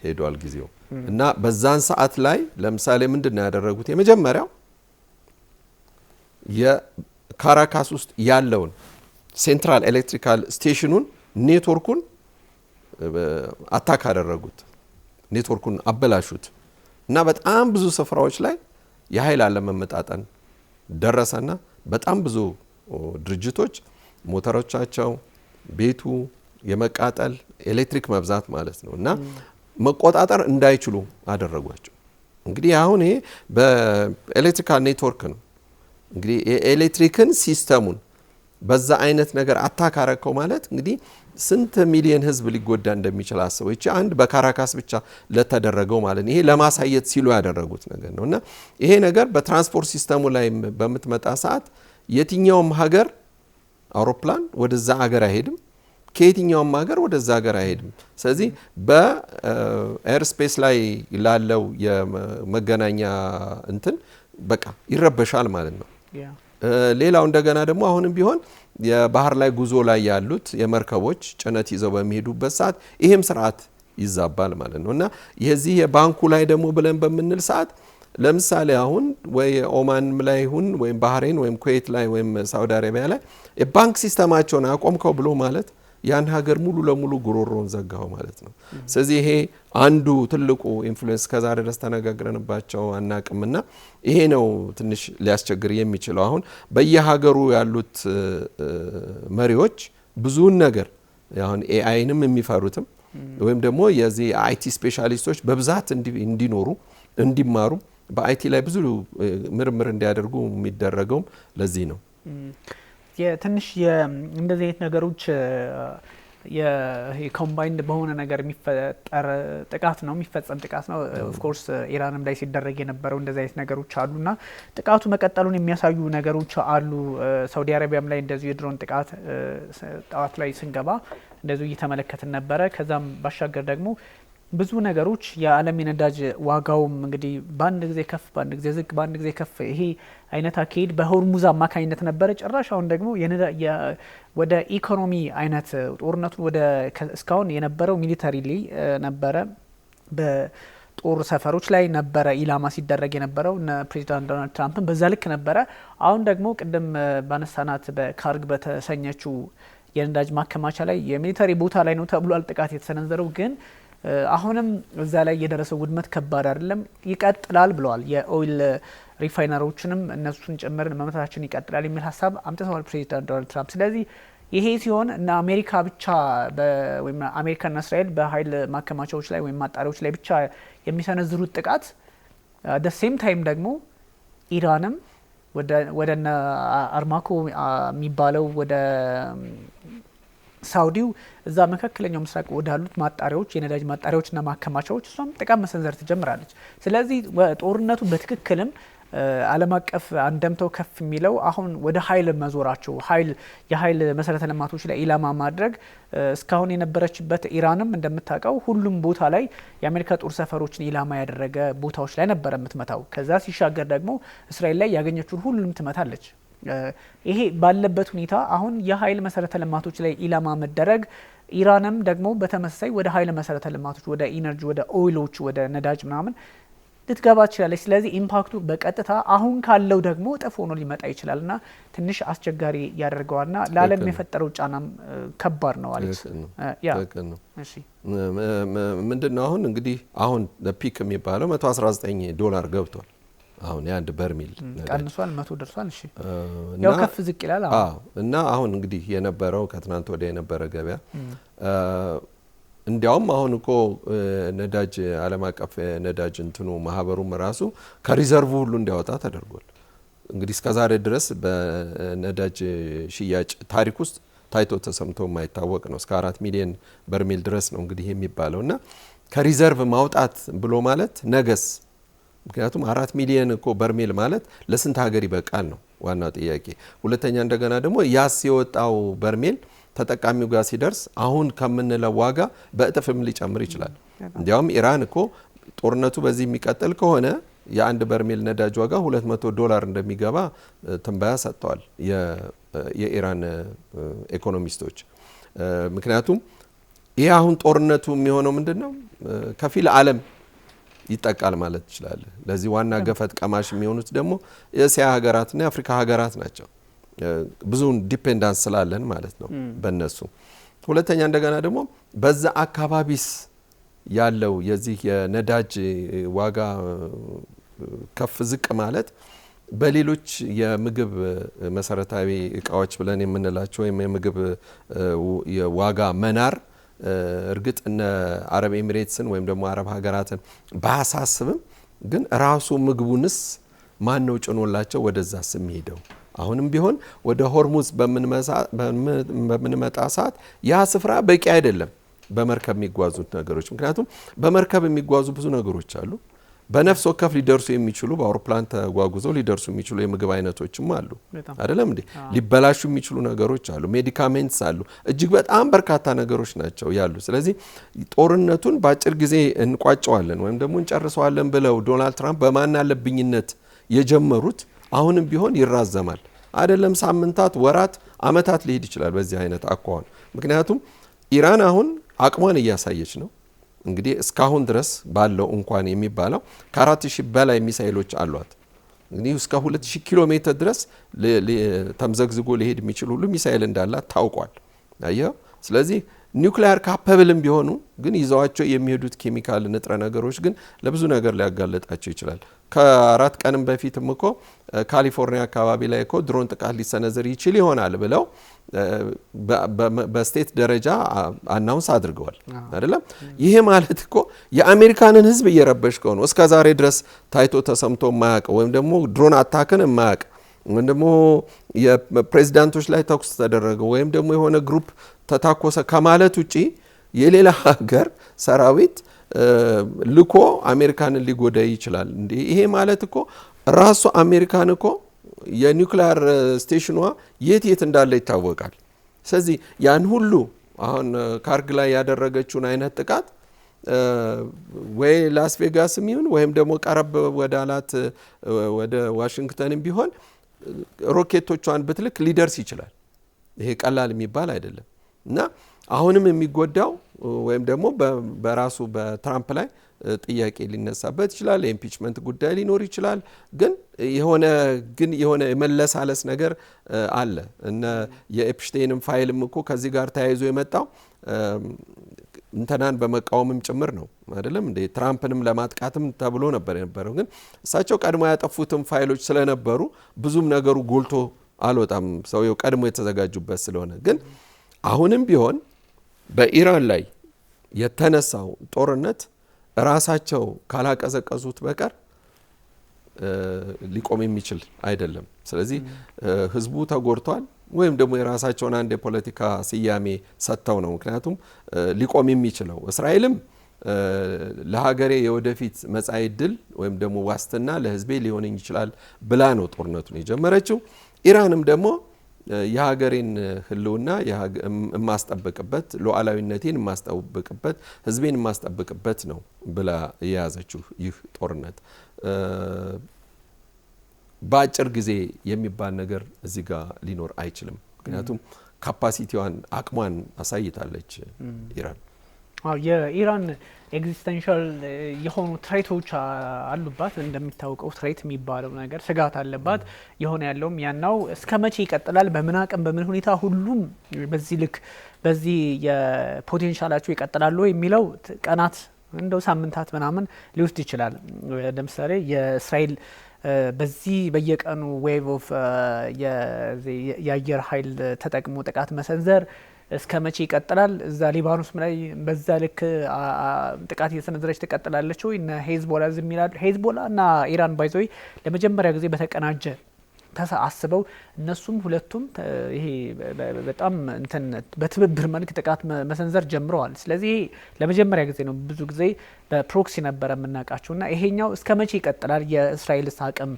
ሄዷል ጊዜው እና በዛን ሰዓት ላይ ለምሳሌ ምንድነው ያደረጉት? የመጀመሪያው የካራካስ ውስጥ ያለውን ሴንትራል ኤሌክትሪካል ስቴሽኑን ኔትወርኩን አታክ አደረጉት። ኔትወርኩን አበላሹት እና በጣም ብዙ ስፍራዎች ላይ የኃይል አለመመጣጠን ደረሰና በጣም ብዙ ድርጅቶች ሞተሮቻቸው ቤቱ የመቃጠል ኤሌክትሪክ መብዛት ማለት ነው እና መቆጣጠር እንዳይችሉ አደረጓቸው። እንግዲህ አሁን ይሄ በኤሌክትሪካል ኔትወርክ ነው። እንግዲህ የኤሌክትሪክን ሲስተሙን በዛ አይነት ነገር አታክ አረከው ማለት እንግዲህ ስንት ሚሊዮን ህዝብ ሊጎዳ እንደሚችል አስበው። እቺ አንድ በካራካስ ብቻ ለተደረገው ማለት ይሄ ለማሳየት ሲሉ ያደረጉት ነገር ነውና ይሄ ነገር በትራንስፖርት ሲስተሙ ላይ በምትመጣ ሰዓት የትኛውም ሀገር አውሮፕላን ወደዛ ሀገር አይሄድም። ከየትኛውም ሀገር ወደዛ ሀገር አይሄድም። ስለዚህ በኤር ስፔስ ላይ ላለው የመገናኛ እንትን በቃ ይረበሻል ማለት ነው። ሌላው እንደገና ደግሞ አሁንም ቢሆን የባህር ላይ ጉዞ ላይ ያሉት የመርከቦች ጭነት ይዘው በሚሄዱበት ሰዓት ይሄም ስርዓት ይዛባል ማለት ነው። እና የዚህ የባንኩ ላይ ደግሞ ብለን በምንል ሰዓት ለምሳሌ አሁን ወይ ኦማን ላይ ይሁን ወይም ባህሬን ወይም ኩዌት ላይ ወይም ሳውዲ አረቢያ ላይ የባንክ ሲስተማቸውን አቆምከው ብሎ ማለት ያን ሀገር ሙሉ ለሙሉ ጉሮሮን ዘጋው ማለት ነው። ስለዚህ ይሄ አንዱ ትልቁ ኢንፍሉዌንስ ከዛሬ ድረስ ተነጋግረንባቸው አናቅምና ይሄ ነው ትንሽ ሊያስቸግር የሚችለው። አሁን በየሀገሩ ያሉት መሪዎች ብዙውን ነገር አሁን ኤአይንም የሚፈሩትም ወይም ደግሞ የዚህ አይቲ ስፔሻሊስቶች በብዛት እንዲኖሩ እንዲማሩ በአይቲ ላይ ብዙ ምርምር እንዲያደርጉ የሚደረገውም ለዚህ ነው። የትንሽ እንደዚህ አይነት ነገሮች የኮምባይንድ በሆነ ነገር የሚፈጠር ጥቃት ነው የሚፈጸም ጥቃት ነው። ኦፍ ኮርስ ኢራንም ላይ ሲደረግ የነበረው እንደዚህ አይነት ነገሮች አሉና ጥቃቱ መቀጠሉን የሚያሳዩ ነገሮች አሉ። ሳውዲ አረቢያም ላይ እንደዚሁ የድሮን ጥቃት ጠዋት ላይ ስንገባ እንደዚሁ እየተመለከትን ነበረ። ከዛም ባሻገር ደግሞ ብዙ ነገሮች የዓለም የነዳጅ ዋጋውም እንግዲህ በአንድ ጊዜ ከፍ በአንድ ጊዜ ዝቅ በአንድ ጊዜ ከፍ ይሄ አይነት አካሄድ በሆርሙዝ አማካኝነት ነበረ። ጭራሽ አሁን ደግሞ ወደ ኢኮኖሚ አይነት ጦርነቱን ወደ እስካሁን የነበረው ሚሊተሪ ላይ ነበረ፣ በጦር ሰፈሮች ላይ ነበረ ኢላማ ሲደረግ የነበረው እነ ፕሬዚዳንት ዶናልድ ትራምፕን በዛ ልክ ነበረ። አሁን ደግሞ ቅድም ባነሳናት በካርግ በተሰኘችው የነዳጅ ማከማቻ ላይ የሚሊተሪ ቦታ ላይ ነው ተብሏል ጥቃት የተሰነዘረው ግን አሁንም እዛ ላይ የደረሰው ውድመት ከባድ አይደለም፣ ይቀጥላል ብለዋል። የኦይል ሪፋይነሮችንም እነሱን ጭምር መመታታችን ይቀጥላል የሚል ሀሳብ አምጥተዋል ፕሬዚዳንት ዶናልድ ትራምፕ። ስለዚህ ይሄ ሲሆን እና አሜሪካ ብቻ ወይም አሜሪካና እስራኤል በኃይል ማከማቻዎች ላይ ወይም ማጣሪያዎች ላይ ብቻ የሚሰነዝሩት ጥቃት ደ ሴም ታይም ደግሞ ኢራንም ወደ አርማኮ የሚባለው ወደ ሳውዲው እዛ መካከለኛው ምስራቅ ወዳሉት ማጣሪያዎች የነዳጅ ማጣሪያዎችና ማከማቻዎች እሷም ጥቃት መሰንዘር ትጀምራለች። ስለዚህ ጦርነቱ በትክክልም ዓለም አቀፍ አንደምታው ከፍ የሚለው አሁን ወደ ኃይል መዞራቸው የኃይል መሰረተ ልማቶች ላይ ኢላማ ማድረግ እስካሁን የነበረችበት ኢራንም እንደምታውቀው ሁሉም ቦታ ላይ የአሜሪካ ጦር ሰፈሮችን ኢላማ ያደረገ ቦታዎች ላይ ነበረ የምትመታው። ከዛ ሲሻገር ደግሞ እስራኤል ላይ ያገኘችውን ሁሉም ትመታለች። ይሄ ባለበት ሁኔታ አሁን የኃይል መሰረተ ልማቶች ላይ ኢላማ መደረግ ኢራንም ደግሞ በተመሳሳይ ወደ ኃይል መሰረተ ልማቶች ወደ ኢነርጂ ወደ ኦይሎች ወደ ነዳጅ ምናምን ልትገባ ትችላለች። ስለዚህ ኢምፓክቱ በቀጥታ አሁን ካለው ደግሞ እጥፍ ሆኖ ሊመጣ ይችላልና ትንሽ አስቸጋሪ ያደርገዋልና ለዓለም የፈጠረው ጫናም ከባድ ነው አለች። እሺ ምንድነው አሁን እንግዲህ አሁን ፒክ የሚባለው $119 ገብቷል። አሁን የአንድ በርሜል ቀንሷል፣ 100 ደርሷል። እሺ ያው ከፍ ዝቅ ይላል። እና አሁን እንግዲህ የነበረው ከትናንት ወዲያ የነበረ ገበያ እንዲያውም አሁን እኮ ነዳጅ ዓለም አቀፍ ነዳጅ እንትኑ ማህበሩም ራሱ ከሪዘርቭ ሁሉ እንዲያወጣ ተደርጓል። እንግዲህ እስከዛሬ ድረስ በነዳጅ ሽያጭ ታሪክ ውስጥ ታይቶ ተሰምቶ የማይታወቅ ነው። እስከ 4 ሚሊዮን በርሜል ድረስ ነው እንግዲህ የሚባለውና ከሪዘርቭ ማውጣት ብሎ ማለት ነገስ ምክንያቱም 4 ሚሊዮን እኮ በርሜል ማለት ለስንት ሀገር ይበቃል ነው ዋናው ጥያቄ። ሁለተኛ እንደገና ደግሞ ያስ የወጣው በርሜል ተጠቃሚው ጋር ሲደርስ አሁን ከምንለው ዋጋ በእጥፍም ሊጨምር ይችላል። እንዲያውም ኢራን እኮ ጦርነቱ በዚህ የሚቀጥል ከሆነ የአንድ በርሜል ነዳጅ ዋጋ $200 እንደሚገባ ትንበያ ሰጥተዋል የኢራን ኢኮኖሚስቶች። ምክንያቱም ይሄ አሁን ጦርነቱ የሚሆነው ምንድነው ከፊል ዓለም ይጠቃል ማለት ይችላል። ለዚህ ዋና ገፈት ቀማሽ የሚሆኑት ደግሞ የእስያ ሀገራትና የአፍሪካ ሀገራት ናቸው። ብዙውን ዲፔንዳንስ ስላለን ማለት ነው በእነሱ። ሁለተኛ እንደገና ደግሞ በዛ አካባቢስ ያለው የዚህ የነዳጅ ዋጋ ከፍ ዝቅ ማለት በሌሎች የምግብ መሰረታዊ እቃዎች ብለን የምንላቸው ወይም የምግብ የዋጋ መናር እርግጥ እነ አረብ ኤሚሬትስን ወይም ደግሞ አረብ ሀገራትን ባያሳስብም ግን ራሱ ምግቡንስ ማን ነው ጭኖላቸው ወደዛስ የሚሄደው? አሁንም ቢሆን ወደ ሆርሙዝ በምንመጣ ሰዓት ያ ስፍራ በቂ አይደለም በመርከብ የሚጓዙት ነገሮች። ምክንያቱም በመርከብ የሚጓዙ ብዙ ነገሮች አሉ። በነፍስ ወከፍ ሊደርሱ የሚችሉ በአውሮፕላን ተጓጉዘው ሊደርሱ የሚችሉ የምግብ አይነቶችም አሉ አይደለም እንዴ? ሊበላሹ የሚችሉ ነገሮች አሉ፣ ሜዲካሜንትስ አሉ፣ እጅግ በጣም በርካታ ነገሮች ናቸው ያሉ። ስለዚህ ጦርነቱን በአጭር ጊዜ እንቋጨዋለን ወይም ደግሞ እንጨርሰዋለን ብለው ዶናልድ ትራምፕ በማናለብኝነት የጀመሩት አሁንም ቢሆን ይራዘማል። አይደለም ሳምንታት፣ ወራት፣ አመታት ሊሄድ ይችላል በዚህ አይነት አኳኋን። ምክንያቱም ኢራን አሁን አቅሟን እያሳየች ነው። እንግዲህ እስካሁን ድረስ ባለው እንኳን የሚባለው ከ4000 በላይ ሚሳኤሎች አሏት። እንግዲህ እስከ 2000 ኪሎ ሜትር ድረስ ተምዘግዝጎ ሊሄድ የሚችል ሁሉ ሚሳኤል እንዳላት ታውቋል። አየው። ስለዚህ ኒውክሊየር ካፓብልም ቢሆኑ ግን ይዘዋቸው የሚሄዱት ኬሚካል ንጥረ ነገሮች ግን ለብዙ ነገር ሊያጋለጣቸው ይችላል። ከ4 ቀንም በፊትም እኮ ካሊፎርኒያ አካባቢ ላይ እኮ ድሮን ጥቃት ሊሰነዘር ይችል ይሆናል ብለው በስቴት ደረጃ አናውንስ አድርገዋል አይደለም። ይሄ ማለት እኮ የአሜሪካንን ሕዝብ እየረበሽከው ነው። እስከ ዛሬ ድረስ ታይቶ ተሰምቶ የማያውቅ ወይም ደግሞ ድሮን አታክን የማያውቅ ወይም ደግሞ የፕሬዚዳንቶች ላይ ተኩስ ተደረገ ወይም ደግሞ የሆነ ግሩፕ ተታኮሰ ከማለት ውጪ የሌላ ሀገር ሰራዊት ልኮ አሜሪካንን ሊጎዳ ይችላል እንዴ? ይሄ ማለት እኮ ራሱ አሜሪካን እኮ የኒውክሊየር ስቴሽኗ የት እንዳለ ይታወቃል። ስለዚህ ያን ሁሉ አሁን ካርግ ላይ ያደረገችውን አይነት ጥቃት ወይ ላስ ቬጋስም ይሁን ወይም ደግሞ ቀረብ ወዳላት ወደ ዋሽንግተንም ቢሆን ሮኬቶቿን ብትልክ ሊደርስ ይችላል። ይሄ ቀላል የሚባል አይደለም እና አሁንም የሚጎዳው ወይም ደግሞ በራሱ በትራምፕ ላይ ጥያቄ ሊነሳበት ይችላል። የኢምፒችመንት ጉዳይ ሊኖር ይችላል። ግን የሆነ የመለሳለስ ነገር አለ እና የኤፕሽቴይንም ፋይልም እኮ ከዚህ ጋር ተያይዞ የመጣው እንተናን በመቃወምም ጭምር ነው አይደለም እንዴ? ትራምፕንም ለማጥቃትም ተብሎ ነበር የነበረው። ግን እሳቸው ቀድሞ ያጠፉትም ፋይሎች ስለነበሩ ብዙም ነገሩ ጎልቶ አልወጣም፣ ሰውየው ቀድሞ የተዘጋጁበት ስለሆነ። ግን አሁንም ቢሆን በኢራን ላይ የተነሳው ጦርነት ራሳቸው ካላቀዘቀዙት በቀር ሊቆም የሚችል አይደለም። ስለዚህ ህዝቡ ተጎድቷል ወይም ደግሞ የራሳቸውን አንድ የፖለቲካ ስያሜ ሰጥተው ነው። ምክንያቱም ሊቆም የሚችለው እስራኤልም ለሀገሬ የወደፊት መጻኢ ዕድል ወይም ደግሞ ዋስትና ለህዝቤ ሊሆን ይችላል ብላ ነው ጦርነቱን የጀመረችው። ኢራንም ደግሞ የሀገሬን ህልውና የማስጠብቅበት፣ ሉዓላዊነቴን የማስጠብቅበት፣ ህዝቤን የማስጠብቅበት ነው ብላ የያዘችው ይህ ጦርነት በአጭር ጊዜ የሚባል ነገር እዚህ ጋር ሊኖር አይችልም። ምክንያቱም ካፓሲቲዋን አቅሟን አሳይታለች ኢራን። የኢራን ኤግዚስተንሻል የሆኑ ትሬቶች አሉባት። እንደሚታወቀው ትሬት የሚባለው ነገር ስጋት አለባት። የሆነ ያለውም ያናው እስከ መቼ ይቀጥላል፣ በምን አቅም በምን ሁኔታ ሁሉም በዚህ ልክ በዚህ የፖቴንሻላቸው ይቀጥላሉ የሚለው ቀናት እንደው ሳምንታት ምናምን ሊወስድ ይችላል። ለምሳሌ የእስራኤል በዚህ በየቀኑ ዌቭ ኦፍ የአየር ኃይል ተጠቅሞ ጥቃት መሰንዘር እስከ መቼ ይቀጥላል? እዛ ሊባኖስ ላይ በዛ ልክ ጥቃት እየሰነዘረች ትቀጥላለች ወይ? እነ ሄዝቦላ ዝም ይላሉ? ሄዝቦላ እና ኢራን ባይዘይ ለመጀመሪያ ጊዜ በተቀናጀ አስበው እነሱም ሁለቱም ይሄ በጣም እንትን በትብብር መልክ ጥቃት መሰንዘር ጀምረዋል። ስለዚህ ለመጀመሪያ ጊዜ ነው። ብዙ ጊዜ በፕሮክሲ ነበር የምናውቃቸውና ይሄኛው እስከ መቼ ይቀጥላል የእስራኤልስ አቅም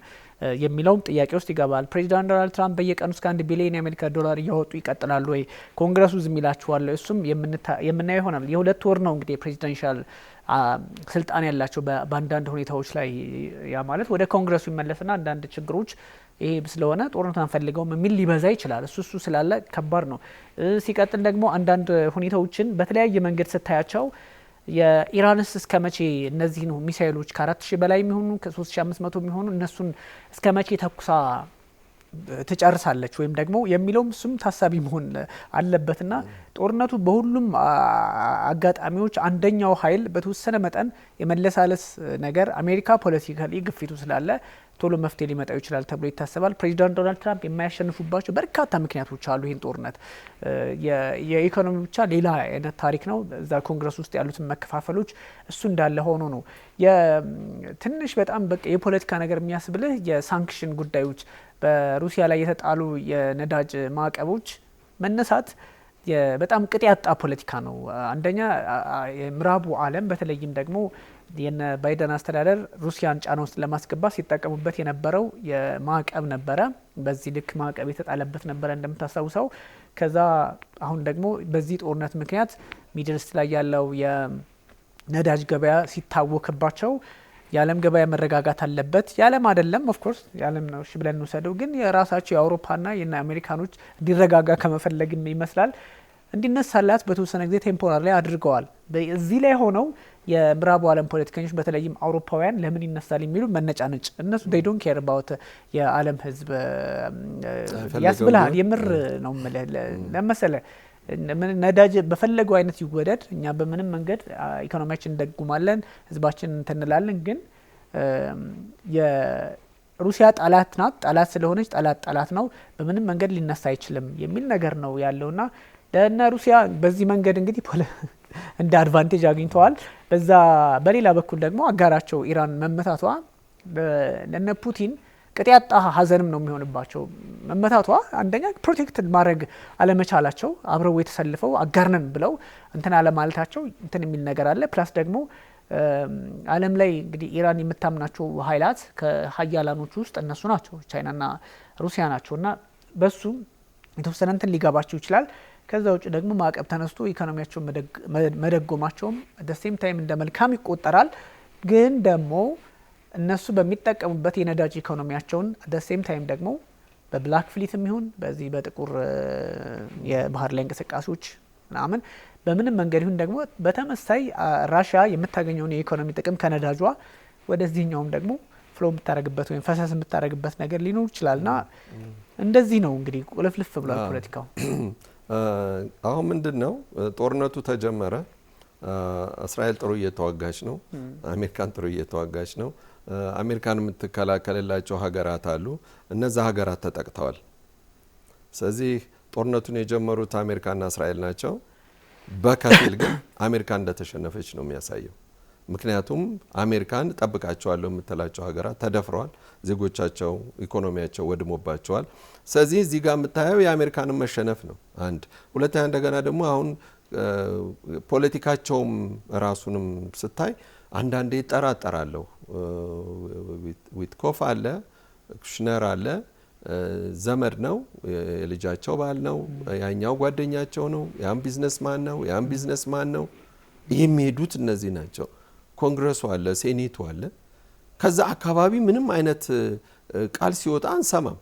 የሚለውም ጥያቄ ውስጥ ይገባል። ፕሬዚዳንት ዶናልድ ትራምፕ በየቀኑ እስከ 1 ቢሊዮን የአሜሪካ ዶላር እያወጡ ይቀጥላሉ ወይ? ኮንግረሱ ዝም ይላችኋል? እሱም የምናየው ይሆናል። የ2 ወር ነው እንግዲህ ፕሬዚደንሻል ስልጣን ያላቸው በአንዳንድ ሁኔታዎች ላይ ያ ማለት ወደ ኮንግረሱ ይመለስና አንዳንድ ችግሮች ይሄ ስለሆነ ጦርነቱን አንፈልገውም የሚል ሊበዛ ይችላል። እሱ ስላለ ከባድ ነው። ሲቀጥል ደግሞ አንዳንድ ሁኔታዎችን በተለያየ መንገድ ስታያቸው የኢራንስ እስከ መቼ እነዚህ ነው ሚሳኤሎች ከ4000 በላይ የሚሆኑ ከ3500 የሚሆኑ እነሱን እስከ መቼ ተኩሳ ትጨርሳለች ወይም ደግሞ የሚለውም እሱም ታሳቢ መሆን አለበትና ጦርነቱ በሁሉም አጋጣሚዎች አንደኛው ኃይል በተወሰነ መጠን የመለሳለስ ነገር አሜሪካ ፖለቲካሊ ግፊቱ ስላለ ቶሎ መፍትሄ ሊመጣው ይችላል ተብሎ ይታሰባል። ፕሬዚዳንት ዶናልድ ትራምፕ የማያሸንፉባቸው በርካታ ምክንያቶች አሉ። ይህን ጦርነት የኢኮኖሚ ብቻ ሌላ አይነት ታሪክ ነው። እዛ ኮንግረስ ውስጥ ያሉትን መከፋፈሎች እሱ እንዳለ ሆኖ ነው ትንሽ በጣም በቃ የፖለቲካ ነገር የሚያስብልህ የሳንክሽን ጉዳዮች በሩሲያ ላይ የተጣሉ የነዳጅ ማዕቀቦች መነሳት በጣም ቅጥ ያጣ ፖለቲካ ነው። አንደኛ የምዕራቡ ዓለም በተለይም ደግሞ የነ ባይደን አስተዳደር ሩሲያን ጫና ውስጥ ለማስገባት ሲጠቀሙበት የነበረው የማዕቀብ ነበረ። በዚህ ልክ ማዕቀብ የተጣለበት ነበረ እንደምታስታውሰው። ከዛ አሁን ደግሞ በዚህ ጦርነት ምክንያት ሚድልስት ላይ ያለው የነዳጅ ገበያ ሲታወክባቸው የዓለም ገበያ መረጋጋት አለበት። የዓለም አይደለም ኦፍኮርስ የዓለም ነው እሺ ብለን እንውሰደው፣ ግን የራሳቸው የአውሮፓና የና አሜሪካኖች እንዲረጋጋ ከመፈለግም ይመስላል እንዲነሳላት በተወሰነ ጊዜ ቴምፖራሪ ላይ አድርገዋል። እዚህ ላይ ሆነው የምዕራቡ ዓለም ፖለቲከኞች በተለይም አውሮፓውያን ለምን ይነሳል የሚሉ መነጫነጭ እነሱ they don't care about የዓለም ሕዝብ ያስብልሃል። የምር ነው ለመሰለ ነዳጅ በፈለገው አይነት ይወደድ፣ እኛ በምንም መንገድ ኢኮኖሚያችን እንደጉማለን፣ ሕዝባችን እንትንላለን። ግን የሩሲያ ጠላት ናት። ጠላት ስለሆነች ጠላት ነው፣ በምንም መንገድ ሊነሳ አይችልም የሚል ነገር ነው ያለውና ለእነ ሩሲያ በዚህ መንገድ እንግዲህ እንደ አድቫንቴጅ አግኝተዋል። በዛ በሌላ በኩል ደግሞ አጋራቸው ኢራን መመታቷ ለነ ፑቲን ቅጥ ያጣ ሀዘንም ነው የሚሆንባቸው። መመታቷ አንደኛ ፕሮቴክት ማድረግ አለመቻላቸው፣ አብረው የተሰልፈው አጋርነን ብለው እንትን አለማለታቸው እንትን የሚል ነገር አለ። ፕላስ ደግሞ ዓለም ላይ እንግዲህ ኢራን የምታምናቸው ኃይላት ከሀያላኖቹ ውስጥ እነሱ ናቸው፣ ቻይናና ሩሲያ ናቸውና በሱ የተወሰነ እንትን ሊገባቸው ይችላል። ከዛ ውጭ ደግሞ ማዕቀብ ተነስቶ ኢኮኖሚያቸውን መደጎማቸውም ደሴም ታይም እንደ መልካም ይቆጠራል። ግን ደግሞ እነሱ በሚጠቀሙበት የነዳጅ ኢኮኖሚያቸውን ደሴም ታይም ደግሞ በብላክ ፍሊትም ይሁን በዚህ በጥቁር የባህር ላይ እንቅስቃሴዎች ምናምን በምንም መንገድ ይሁን ደግሞ በተመሳይ ራሽያ የምታገኘውን የኢኮኖሚ ጥቅም ከነዳጇ ወደዚህኛውም ደግሞ ፍሎ የምታደርግበት ወይም ፈሰስ የምታደርግበት ነገር ሊኖር ይችላልና እንደዚህ ነው እንግዲህ ቁልፍልፍ ብሏል ፖለቲካው። አሁን ምንድነው ጦርነቱ ተጀመረ። እስራኤል ጥሩ እየተዋጋች ነው። አሜሪካን ጥሩ እየተዋጋች ነው። አሜሪካን የምትከላከልላቸው ሀገራት አሉ። እነዛ ሀገራት ተጠቅተዋል። ስለዚህ ጦርነቱን የጀመሩት አሜሪካና እስራኤል ናቸው። በከፊል ግን አሜሪካ እንደተሸነፈች ነው የሚያሳየው። ምክንያቱም አሜሪካን ጠብቃቸዋለሁ የምትላቸው ሀገራት ተደፍረዋል። ዜጎቻቸው ኢኮኖሚያቸው ወድሞባቸዋል። ስለዚህ እዚህ ጋር የምታየው የአሜሪካንን መሸነፍ ነው አንድ። ሁለተኛ እንደገና ደግሞ አሁን ፖለቲካቸውም ራሱንም ስታይ አንዳንዴ ይጠራጠራለሁ። ዊትኮፍ አለ፣ ኩሽነር አለ፣ ዘመድ ነው፣ የልጃቸው ባል ነው፣ ያኛው ጓደኛቸው ነው፣ ያም ቢዝነስማን ነው፣ ያም ቢዝነስማን ነው። የሚሄዱት እነዚህ ናቸው። ኮንግረሱ አለ፣ ሴኔቱ አለ። ከዛ አካባቢ ምንም አይነት ቃል ሲወጣ አንሰማም።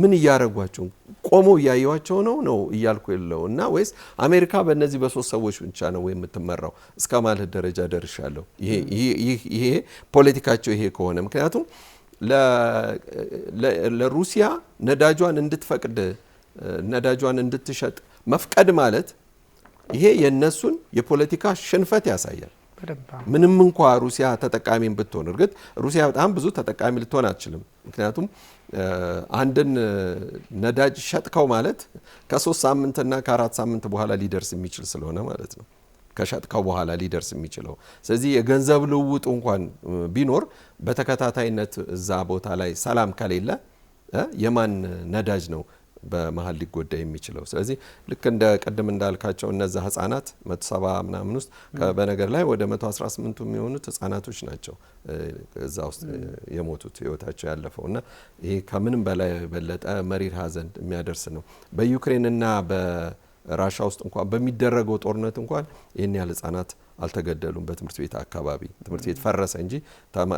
ምን እያረጓቸው ቆመው እያዩዋቸው ነው እያልኩ የለው እና ወይስ አሜሪካ በእነዚህ በሶስት ሰዎች ብቻ ነው የምትመራው እስከ ማለት ደረጃ ደርሻለሁ። ይሄ ፖለቲካቸው ይሄ ከሆነ ምክንያቱም ለሩሲያ ነዳጇን እንድትፈቅድ ነዳጇን እንድትሸጥ መፍቀድ ማለት ይሄ የነሱን የፖለቲካ ሽንፈት ያሳያል። ምንም እንኳ ሩሲያ ተጠቃሚም ብትሆን እርግጥ ሩሲያ በጣም ብዙ ተጠቃሚ ልትሆን አትችልም። ምክንያቱም አንድን ነዳጅ ሸጥከው ማለት ከ3 ሳምንትና ከ4 ሳምንት በኋላ ሊደርስ የሚችል ስለሆነ ማለት ነው። ከሸጥከው በኋላ ሊደርስ የሚችለው ስለዚህ የገንዘብ ልውውጡ እንኳን ቢኖር በተከታታይነት እዛ ቦታ ላይ ሰላም ከሌለ የማን ነዳጅ ነው በመሀል ሊጎዳ የሚችለው? ስለዚህ ልክ እንደ ቅድም እንዳልካቸው እነዛ ህጻናት 170 ምናምን ውስጥ በነገር ላይ ወደ 118 የሚሆኑት ህጻናቶች ናቸው እዛ ውስጥ የሞቱት ህይወታቸው ያለፈው እና ይሄ ከምንም በላይ በለጠ መሪር ሀዘን የሚያደርስ ነው። በዩክሬንና በራሻ ውስጥ እንኳን በሚደረገው ጦርነት እንኳን ይህን ያህል ህጻናት አልተገደሉም። በትምህርት ቤት አካባቢ ትምህርት ቤት ፈረሰ እንጂ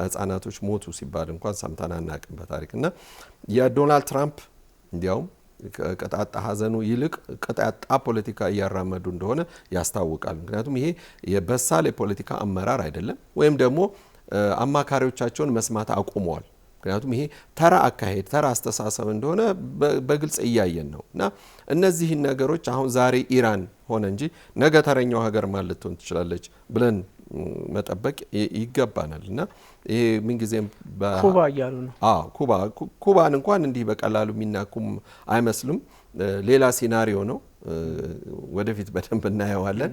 ህጻናቶች ሞቱ ሲባል እንኳን ሰምተን አናውቅም በታሪክ እና የዶናልድ ትራምፕ እንዲያውም ከቀጣጣ ሀዘኑ ይልቅ ቀጣጣ ፖለቲካ እያራመዱ እንደሆነ ያስታውቃል። ምክንያቱም ይሄ የበሳል የፖለቲካ አመራር አይደለም፣ ወይም ደግሞ አማካሪዎቻቸውን መስማት አቁመዋል። ምክንያቱም ይሄ ተራ አካሄድ ተራ አስተሳሰብ እንደሆነ በግልጽ እያየን ነው እና እነዚህን ነገሮች አሁን ዛሬ ኢራን ሆነ እንጂ ነገ ተረኛው ሀገር ማን ልትሆን ትችላለች ብለን መጠበቅ ይገባናል እና ይሄ ምን ጊዜም ኩባ እያሉ ነው። ኩባን እንኳን እንዲህ በቀላሉ የሚናኩም አይመስሉም። ሌላ ሲናሪዮ ነው። ወደፊት በደንብ እናየዋለን።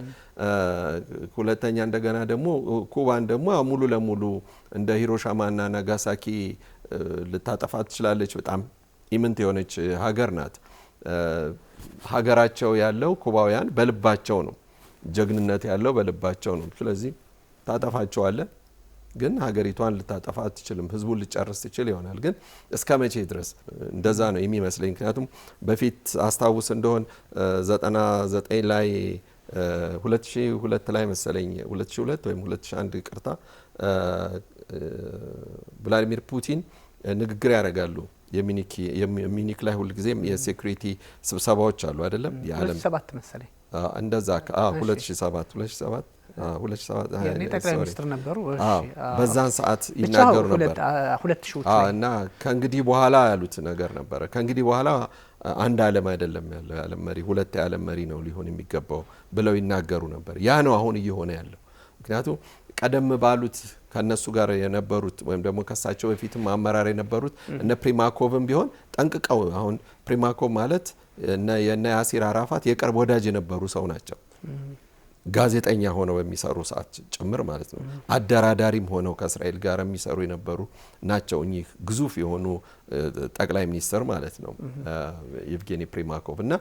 ሁለተኛ እንደገና ደግሞ ኩባን ደግሞ ሙሉ ለሙሉ እንደ ሂሮሺማና ናጋሳኪ ልታጠፋ ትችላለች። በጣም ኢምንት የሆነች ሀገር ናት። ሀገራቸው ያለው ኩባውያን በልባቸው ነው። ጀግንነት ያለው በልባቸው ነው። ስለዚህ ታጠፋቸዋለህ ግን ሀገሪቷን ልታጠፋ አትችልም። ህዝቡን ልጨርስ ትችል ይሆናል ግን እስከ መቼ ድረስ? እንደዛ ነው የሚመስለኝ። ምክንያቱም በፊት አስታውስ እንደሆን 99 ላይ 2002 ላይ መሰለኝ 2002 ወይም 2001 ይቅርታ ቭላዲሚር ፑቲን ንግግር ያደርጋሉ። የሚኒክ ላይ ሁልጊዜም የሴኩሪቲ ስብሰባዎች አሉ አይደለም? የዓለም 2007 መሰለኝ እንደዛ 2007 ያኔ ጠቅላይ ሚኒስትር ነበሩ። በዛን ሰዓት ይናገሩ ነበር እና ከእንግዲህ በኋላ ያሉት ነገር ነበረ። ከእንግዲህ በኋላ አንድ ዓለም አይደለም ያለው የዓለም መሪ፣ ሁለት የዓለም መሪ ነው ሊሆን የሚገባው ብለው ይናገሩ ነበር። ያ ነው አሁን እየሆነ ያለው። ምክንያቱም ቀደም ባሉት ከነሱ ጋር የነበሩት ወይም ደግሞ ከሳቸው በፊትም አመራር የነበሩት እነ ፕሪማኮቭም ቢሆን ጠንቅቀው አሁን ፕሪማኮቭ ማለት የነ ያሲር አራፋት የቅርብ ወዳጅ የነበሩ ሰው ናቸው። ጋዜጠኛ ሆነው በሚሰሩ ሰዓት ጭምር ማለት ነው። አደራዳሪም ሆነው ከእስራኤል ጋር የሚሰሩ የነበሩ ናቸው። እኚህ ግዙፍ የሆኑ ጠቅላይ ሚኒስትር ማለት ነው ይቭጌኒ ፕሪማኮቭ እና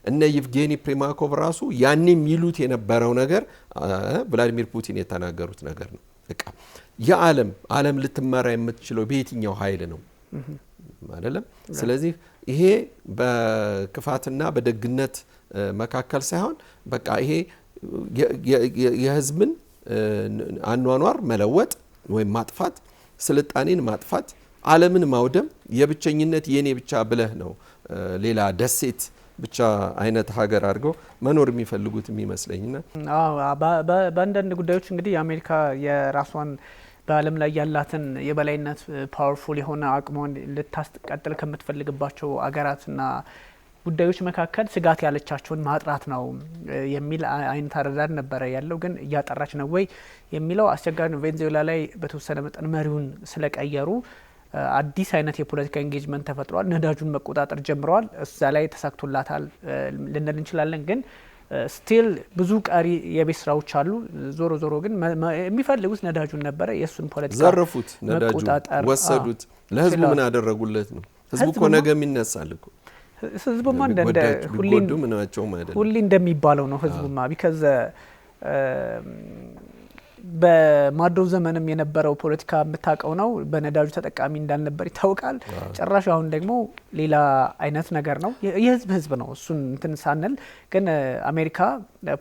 እነ ይቭጌኒ ፕሪማኮቭ ራሱ ያኔ የሚሉት የነበረው ነገር ቭላዲሚር ፑቲን የተናገሩት ነገር ነው። በቃ ዓለም ልትመራ የምትችለው በየትኛው ኃይል ነው አይደለም። ስለዚህ ይሄ በክፋትና በደግነት መካከል ሳይሆን በቃ ይሄ የህዝብን አኗኗር መለወጥ ወይም ማጥፋት፣ ስልጣኔን ማጥፋት፣ ዓለምን ማውደም የብቸኝነት የኔ ብቻ ብለህ ነው ሌላ ደሴት ብቻ አይነት ሀገር አድርገው መኖር የሚፈልጉት የሚመስለኝና በአንዳንድ ጉዳዮች እንግዲህ የአሜሪካ የራሷን በዓለም ላይ ያላትን የበላይነት ፓወርፉል የሆነ አቅሟን ልታስቀጥል ከምትፈልግባቸው አገራትና ጉዳዮች መካከል ስጋት ያለቻቸውን ማጥራት ነው የሚል አይነት አረዳድ ነበረ ያለው። ግን እያጠራች ነው ወይ የሚለው አስቸጋሪ ነው። ቬንዙዌላ ላይ በተወሰነ መጠን መሪውን ስለቀየሩ አዲስ አይነት የፖለቲካ ኤንጌጅመንት ተፈጥሯል። ነዳጁን መቆጣጠር ጀምረዋል። እዛ ላይ ተሳክቶላታል ልንል እንችላለን። ግን ስቲል ብዙ ቀሪ የቤት ስራዎች አሉ። ዞሮ ዞሮ ግን የሚፈልጉት ነዳጁን ነበረ። የእሱን ፖለቲካ ዘረፉት፣ ነዳጁን ወሰዱት። ለህዝቡ ምን ያደረጉለት ነው? ህዝቡ እኮ ነገም ይነሳል እኮ። ህዝቡማ ሁሌ እንደሚባለው ነው። ህዝቡማ ቢካዝ በማድሮ ዘመንም የነበረው ፖለቲካ የምታውቀው ነው። በነዳጁ ተጠቃሚ እንዳልነበር ይታወቃል። ጭራሽ አሁን ደግሞ ሌላ አይነት ነገር ነው። የህዝብ ነው። እሱን እንትን ሳንል ግን አሜሪካ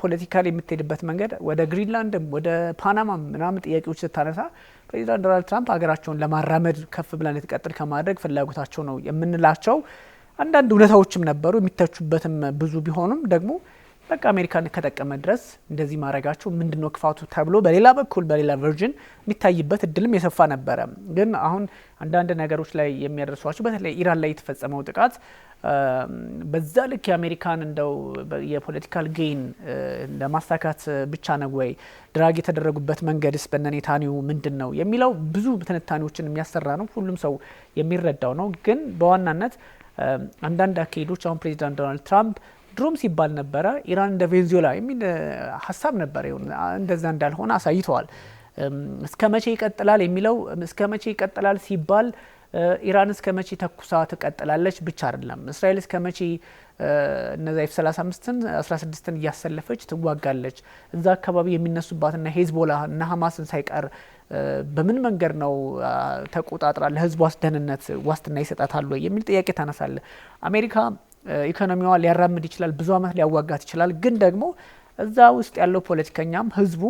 ፖለቲካሊ የምትሄድበት መንገድ ወደ ግሪንላንድም ወደ ፓናማም ምናምን ጥያቄዎች ስታነሳ ፕሬዚዳንት ዶናልድ ትራምፕ ሀገራቸውን ለማራመድ ከፍ ብላ እንድትቀጥል ከማድረግ ፍላጎታቸው ነው የምንላቸው አንዳንድ እውነታዎችም ነበሩ። የሚተቹበትም ብዙ ቢሆኑም ደግሞ በቃ አሜሪካን ከጠቀመ ድረስ እንደዚህ ማድረጋቸው ምንድነው ክፋቱ ተብሎ በሌላ በኩል በሌላ ቨርዥን የሚታይበት እድልም የሰፋ ነበረ። ግን አሁን አንዳንድ ነገሮች ላይ የሚያደርሷቸው በተለይ ኢራን ላይ የተፈጸመው ጥቃት በዛ ልክ የአሜሪካን እንደው የፖለቲካል ጌን ለማሳካት ብቻ ነው ወይ ድራግ የተደረጉበት መንገድስ በነኔታኒው ምንድነው የሚለው ብዙ ትንታኔዎችን የሚያሰራ ነው። ሁሉም ሰው የሚረዳው ነው። ግን በዋናነት አንዳንድ አካሄዶች አሁን ፕሬዚዳንት ዶናልድ ትራምፕ ድሮም ሲባል ነበረ ኢራን እንደ ቬንዙዌላ የሚል ሀሳብ ነበር። እንደዛ እንዳልሆነ አሳይተዋል። እስከ መቼ ይቀጥላል የሚለው እስከ መቼ ይቀጥላል ሲባል ኢራን እስከ መቼ ተኩሳ ትቀጥላለች ብቻ አይደለም። እስራኤል እስከ መቼ እነዛ F-35ን 16ን እያሰለፈች ትዋጋለች? እዛ አካባቢ የሚነሱባትና ሄዝቦላ እና ሐማስን ሳይቀር በምን መንገድ ነው ተቆጣጥራ ለህዝቡ ደህንነት ዋስትና ይሰጣታል ወይ የሚል ጥያቄ ታነሳለ። አሜሪካ ኢኮኖሚዋ ሊያራምድ ይችላል፣ ብዙ አመት ሊያዋጋት ይችላል። ግን ደግሞ እዛ ውስጥ ያለው ፖለቲከኛም ህዝቡ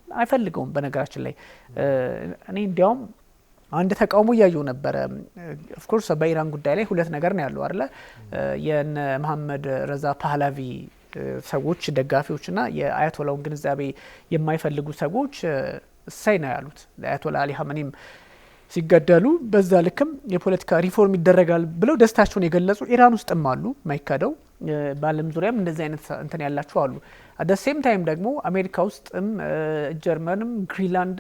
አይፈልገውም። በነገራችን ላይ እኔ እንዲያውም አንድ ተቃውሞ እያየው ነበረ። ኦፍ ኮርስ በኢራን ጉዳይ ላይ ሁለት ነገር ነው ያለው አይደለ? የነ መሐመድ ረዛ ፓህላቪ ሰዎች ደጋፊዎችና የአያቶላውን ግንዛቤ የማይፈልጉ ሰዎች እሳይ ነው ያሉት። ለአያቶላ አሊ ሀመኒም ሲገደሉ በዛ ልክም የፖለቲካ ሪፎርም ይደረጋል ብለው ደስታቸውን የገለጹ ኢራን ውስጥም አሉ። ማይካደው በዓለም ዙሪያም እንደዚህ አይነት እንትን ያላቸው አሉ። አት ዘ ሴም ታይም ደግሞ አሜሪካ ውስጥም ጀርመንም ግሪንላንድ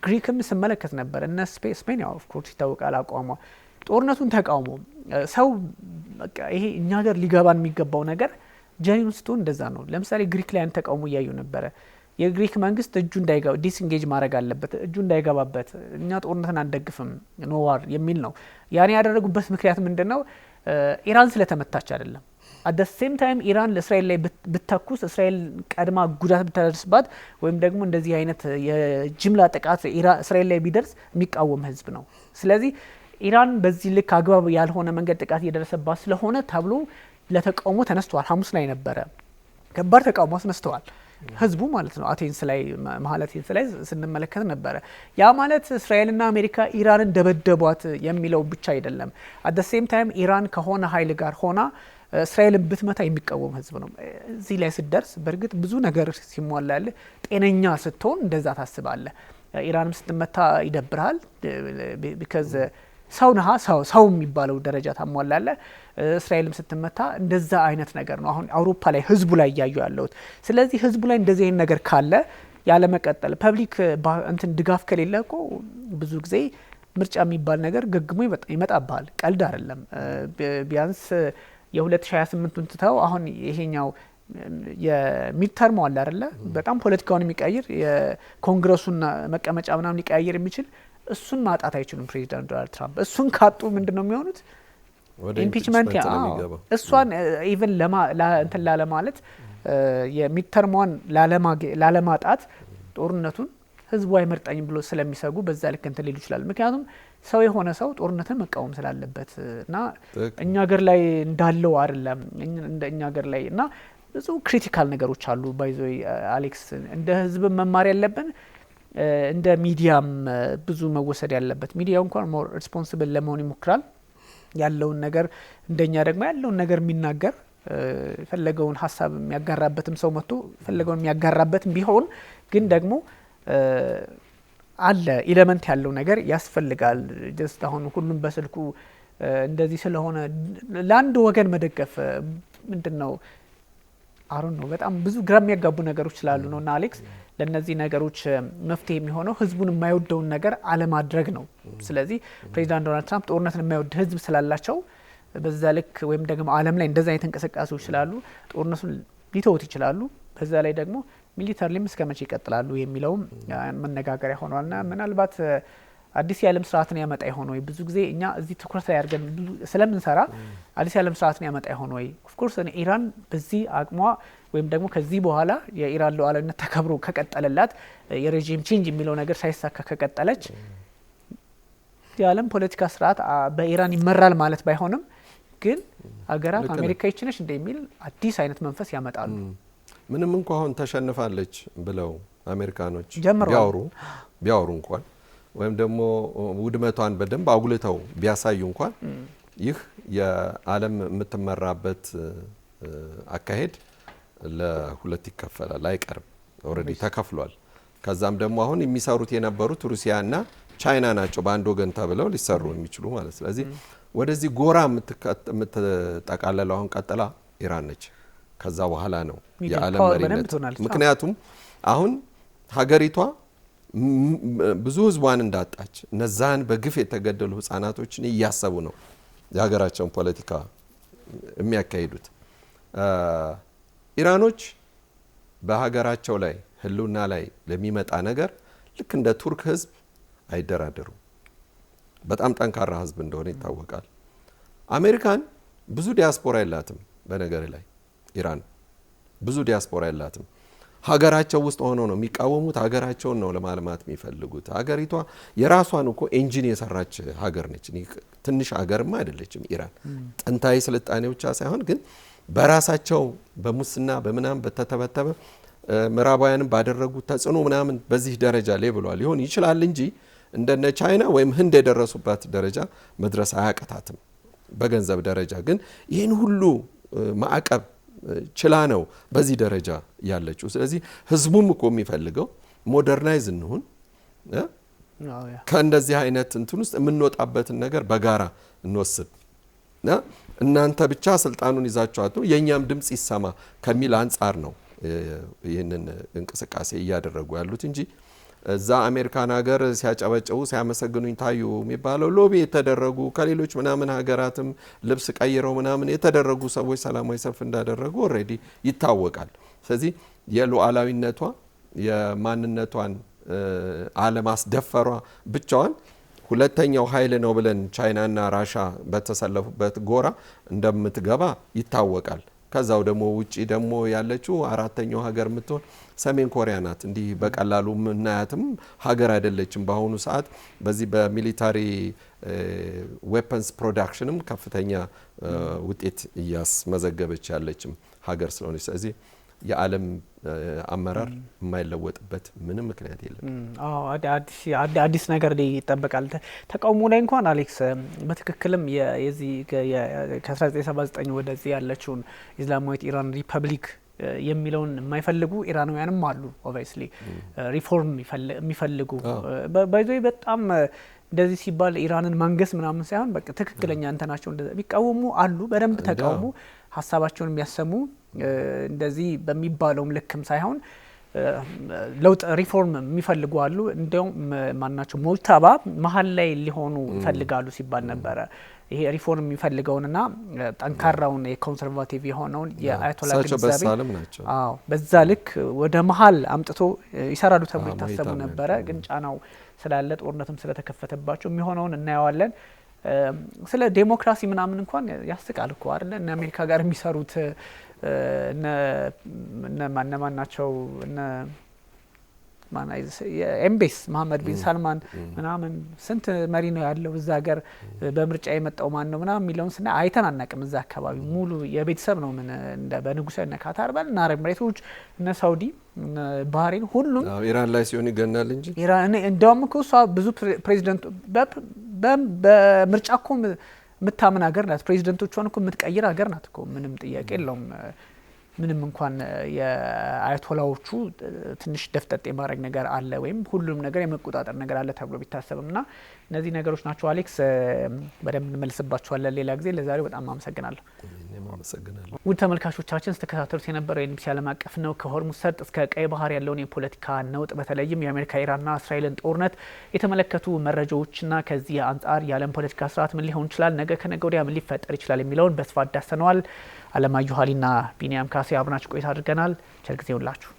ግሪክም ስመለከት ነበር። እነ ስፔን ያው ኦፍ ኮርስ ይታወቃል አቋሟ ጦርነቱን ተቃውሞ ሰው በቃ ይሄ እኛ ሀገር ሊገባን የሚገባው ነገር ጀኒን ውስጥ እንደዛ ነው። ለምሳሌ ግሪክ ላይ አንተ ተቃውሞ እያዩ ነበረ። የግሪክ መንግስት እጁ እንዳይገባ ዲስኢንጌጅ ማድረግ አለበት፣ እጁ እንዳይገባበት፣ እኛ ጦርነትን አንደግፍም ኖዋር የሚል ነው። ያኔ ያደረጉበት ምክንያት ምንድነው? ኢራን ስለተመታች አይደለም፣ አት ዘ ሴም ታይም ኢራን ለእስራኤል ላይ ብትተኩስ እስራኤል ቀድማ ጉዳት ብታደርስባት ወይም ደግሞ እንደዚህ አይነት የጅምላ ጥቃት እስራኤል ላይ ቢደርስ የሚቃወም ህዝብ ነው። ስለዚህ ኢራን በዚህ ልክ አግባብ ያልሆነ መንገድ ጥቃት እየደረሰባት ስለሆነ ተብሎ ለተቃውሞ ተነስተዋል። ሐሙስ ላይ ነበረ ከባድ ተቃውሞ አስነስተዋል ህዝቡ ማለት ነው። አቴንስ ላይ መሀል አቴንስ ላይ ስንመለከት ነበረ። ያ ማለት እስራኤልና አሜሪካ ኢራንን ደበደቧት የሚለው ብቻ አይደለም። አት ዘ ሴም ታይም ኢራን ከሆነ ኃይል ጋር ሆና እስራኤልን ብትመታ የሚቃወም ህዝብ ነው። እዚህ ላይ ስትደርስ በእርግጥ ብዙ ነገር ሲሟላል ጤነኛ ስትሆን እንደዛ ታስባለ። ኢራንም ስትመታ ይደብርሃል። ቢካዝ ሰው ነሃ ሰው የሚባለው ደረጃ ታሟላለ። እስራኤልም ስትመታ እንደዛ አይነት ነገር ነው አሁን አውሮፓ ላይ ህዝቡ ላይ እያዩ ያለውት። ስለዚህ ህዝቡ ላይ እንደዚህ አይነት ነገር ካለ ያለ መቀጠል ፐብሊክ እንትን ድጋፍ ከሌለ እኮ ብዙ ጊዜ ምርጫ የሚባል ነገር ገግሞ ይመጣባል። ቀልድ አይደለም። ቢያንስ የ2028ን ትተው አሁን ይሄኛው የሚተርም አለ አይደለ? በጣም ፖለቲካውን የሚቀይር የኮንግረሱን መቀመጫ ምናምን ሊቀያየር የሚችል እሱን ማጣት አይችሉም ፕሬዚዳንት ዶናልድ ትራምፕ። እሱን ካጡ ምንድነው የሚሆኑት? ኢምፒችመንት እሷን ኢቭን እንትን ላለማለት የሚተርሟን ላለማጣት ጦርነቱን ህዝቡ አይመርጠኝም ብሎ ስለሚሰጉ በዛ ልክ እንትን ሊሉ ይችላል። ምክንያቱም ሰው የሆነ ሰው ጦርነትን መቃወም ስላለበት እና እኛ ሀገር ላይ እንዳለው አይደለም እኛ ሀገር ላይ እና ብዙ ክሪቲካል ነገሮች አሉ። ባይዞ አሌክስ እንደ ህዝብ መማር ያለብን እንደ ሚዲያም ብዙ መወሰድ ያለበት። ሚዲያው እንኳን ሞር ሪስፖንሲብል ለመሆን ይሞክራል ያለውን ነገር እንደኛ ደግሞ ያለውን ነገር የሚናገር ፈለገውን ሀሳብ የሚያጋራበትም ሰው መጥቶ ፈለገውን የሚያጋራበትም ቢሆን ግን ደግሞ አለ ኤሌመንት ያለው ነገር ያስፈልጋል። ጀስት አሁን ሁሉም በስልኩ እንደዚህ ስለሆነ ለአንድ ወገን መደገፍ ምንድነው አሩን ነው። በጣም ብዙ ግራ የሚያጋቡ ነገሮች ስላሉ ነውና አሌክስ ለነዚህ ነገሮች መፍትሄ የሚሆነው ህዝቡን የማይወደውን ነገር አለማድረግ ነው። ስለዚህ ፕሬዚዳንት ዶናልድ ትራምፕ ጦርነትን የማይወድ ህዝብ ስላላቸው በዛ ልክ ወይም ደግሞ ዓለም ላይ እንደዛ አይነት እንቅስቃሴዎች ስላሉ ጦርነቱን ሊተውት ይችላሉ። በዛ ላይ ደግሞ ሚሊተሪም እስከ መቼ ይቀጥላሉ የሚለውም መነጋገሪያ ሆኗልና ምናልባት አዲስ የዓለም ስርዓትን ያመጣ ይሆን ወይ? ብዙ ጊዜ እኛ እዚህ ትኩረት ላይ አድርገን ስለምንሰራ አዲስ የዓለም ስርዓትን ያመጣ ይሆን ወይ? ኦፍ ኮርስ ኢራን በዚህ አቅሟ ወይም ደግሞ ከዚህ በኋላ የኢራን ሉዓላዊነት ተከብሮ ከቀጠለላት የሬጂም ቼንጅ የሚለው ነገር ሳይሳካ ከቀጠለች የዓለም ፖለቲካ ስርዓት በኢራን ይመራል ማለት ባይሆንም ግን አገራት አሜሪካ ይችነሽ እንደሚል አዲስ አይነት መንፈስ ያመጣሉ። ምንም እንኳን አሁን ተሸንፋለች ብለው አሜሪካኖች ቢያወሩ እንኳን ወይም ደግሞ ውድመቷን በደንብ አጉልተው ቢያሳዩ እንኳን ይህ የዓለም የምትመራበት አካሄድ ለሁለት ይከፈላል፣ አይቀርም። ኦልሬዲ ተከፍሏል። ከዛም ደግሞ አሁን የሚሰሩት የነበሩት ሩሲያና ቻይና ናቸው በአንድ ወገን ተብለው ሊሰሩ የሚችሉ ማለት። ስለዚህ ወደዚህ ጎራ የምትጠቃለለው አሁን ቀጥላ ኢራን ነች። ከዛ በኋላ ነው የዓለም መሪነት። ምክንያቱም አሁን ሀገሪቷ ብዙ ህዝቧን እንዳጣች እነዛን በግፍ የተገደሉ ህፃናቶችን እያሰቡ ነው የሀገራቸውን ፖለቲካ የሚያካሂዱት። ኢራኖች በሀገራቸው ላይ ህልውና ላይ ለሚመጣ ነገር ልክ እንደ ቱርክ ህዝብ አይደራደሩም። በጣም ጠንካራ ህዝብ እንደሆነ ይታወቃል። አሜሪካን ብዙ ዲያስፖራ የላትም። በነገር ላይ ኢራን ብዙ ዲያስፖራ የላትም። ሀገራቸው ውስጥ ሆነው ነው የሚቃወሙት። ሀገራቸውን ነው ለማልማት የሚፈልጉት። ሀገሪቷ የራሷን እኮ ኢንጂን የሰራች ሀገር ነች። ትንሽ ሀገርማ አይደለችም ኢራን። ጥንታዊ ስልጣኔ ብቻ ሳይሆን ግን በራሳቸው በሙስና በምናም በተተበተበ ምዕራባውያንም ባደረጉት ተጽዕኖ ምናምን በዚህ ደረጃ ላይ ብሏል ሊሆን ይችላል እንጂ እንደነ ቻይና ወይም ህንድ የደረሱበት ደረጃ መድረስ አያቀታትም። በገንዘብ ደረጃ ግን ይህን ሁሉ ማዕቀብ ችላ ነው በዚህ ደረጃ ያለችው። ስለዚህ ህዝቡም እኮ የሚፈልገው ሞደርናይዝ እንሁን፣ ከእንደዚህ አይነት እንትን ውስጥ የምንወጣበትን ነገር በጋራ እንወስድ፣ እናንተ ብቻ ስልጣኑን ይዛችኋት ነው የእኛም ድምፅ ይሰማ ከሚል አንጻር ነው ይህንን እንቅስቃሴ እያደረጉ ያሉት እንጂ እዛ አሜሪካን ሀገር ሲያጨበጭቡ ሲያመሰግኑኝ ታዩ የሚባለው ሎቢ የተደረጉ ከሌሎች ምናምን ሀገራትም ልብስ ቀይረው ምናምን የተደረጉ ሰዎች ሰላማዊ ሰልፍ እንዳደረጉ ኦልሬዲ ይታወቃል። ስለዚህ የሉዓላዊነቷ የማንነቷን አለማስደፈሯ ብቻዋን ሁለተኛው ኃይል ነው ብለን ቻይናና ራሻ በተሰለፉበት ጎራ እንደምትገባ ይታወቃል። ከዛው ደግሞ ውጪ ደግሞ ያለችው አራተኛው ሀገር የምትሆን ሰሜን ኮሪያ ናት። እንዲህ በቀላሉ ምናያትም ሀገር አይደለችም። በአሁኑ ሰዓት በዚህ በሚሊታሪ ዌፐንስ ፕሮዳክሽንም ከፍተኛ ውጤት እያስመዘገበች ያለችም ሀገር ስለሆነች ስለዚህ የዓለም አመራር የማይለወጥበት ምንም ምክንያት የለም። አዲስ ነገር ይጠበቃል። ተቃውሞ ላይ እንኳን አሌክስ በትክክልም የዚህ ከ1979 ወደዚህ ያለችውን ኢስላማዊት ኢራን ሪፐብሊክ የሚለውን የማይፈልጉ ኢራናውያንም አሉ። ኦብቪየስሊ ሪፎርም የሚፈልጉ ባይዞ በጣም እንደዚህ ሲባል ኢራንን ማንገስ ምናምን ሳይሆን በቃ ትክክለኛ እንትናቸው እንደዚህ ቢቃወሙ አሉ። በደንብ ተቃውሞ ሀሳባቸውን የሚያሰሙ እንደዚህ በሚባለውም ልክም ሳይሆን ለውጥ ሪፎርም የሚፈልጉ አሉ። እንደውም ማናቸው ሞልታባ መሀል ላይ ሊሆኑ ይፈልጋሉ ሲባል ነበረ። ይሄ ሪፎርም የሚፈልገውንና ጠንካራውን የኮንሰርቫቲቭ የሆነውን የአያቶላ ግንዛቤ በዛ ልክ ወደ መሀል አምጥቶ ይሰራሉ ተብሎ ይታሰቡ ነበረ። ግን ጫናው ስላለ ጦርነትም ስለተከፈተባቸው የሚሆነውን እናየዋለን። ስለ ዴሞክራሲ ምናምን እንኳን ያስቃል እኮ አይደለ? እነ አሜሪካ ጋር የሚሰሩት እነ ማን ናቸው? እነ ኤምቤስ መሐመድ ቢን ሳልማን ምናምን ስንት መሪ ነው ያለው እዛ ሀገር በምርጫ የመጣው ማን ነው ምናምን የሚለውን ስና አይተን አናቅም። እዛ አካባቢ ሙሉ የቤተሰብ ነው ምን እንደ በንጉሳዊ እነ ካታር ባል እና አረብ ኤሚሬቶች እነ ሳውዲ እነ ባህሬን ሁሉም ኢራን ላይ ሲሆን ይገናል እንጂ ኢራን እንደውም እኮ እሷ ብዙ ፕሬዚደንት በምርጫ እኮ የምታምን ሀገር ናት። ፕሬዚደንቶቿን እኮ የምትቀይር ሀገር ናት እኮ ምንም ጥያቄ የለውም። ምንም እንኳን የአያቶላዎቹ ትንሽ ደፍጠጥ የማድረግ ነገር አለ ወይም ሁሉም ነገር የመቆጣጠር ነገር አለ ተብሎ ቢታሰብምና እነዚህ ነገሮች ናቸው። አሌክስ በደንብ እንመልስባቸዋለን ሌላ ጊዜ። ለዛሬው በጣም አመሰግናለሁ። ውድ ተመልካቾቻችን ስተከታተሉት የነበረው የኤንቢሲ ዓለም አቀፍ ነው። ከሆርሙዝ ሰርጥ እስከ ቀይ ባህር ያለውን የፖለቲካ ነውጥ በተለይም የአሜሪካ ኢራንና እስራኤልን ጦርነት የተመለከቱ መረጃዎችና ከዚህ አንጻር የዓለም ፖለቲካ ስርዓት ምን ሊሆን ይችላል፣ ነገ ከነገ ወዲያ ምን ሊፈጠር ይችላል የሚለውን በስፋት ዳሰነዋል። አለማየሁ ሀሊና ቢኒያም ካሴ አብናችሁ ቆይታ አድርገናል። ቸር ጊዜ ይሁንላችሁ።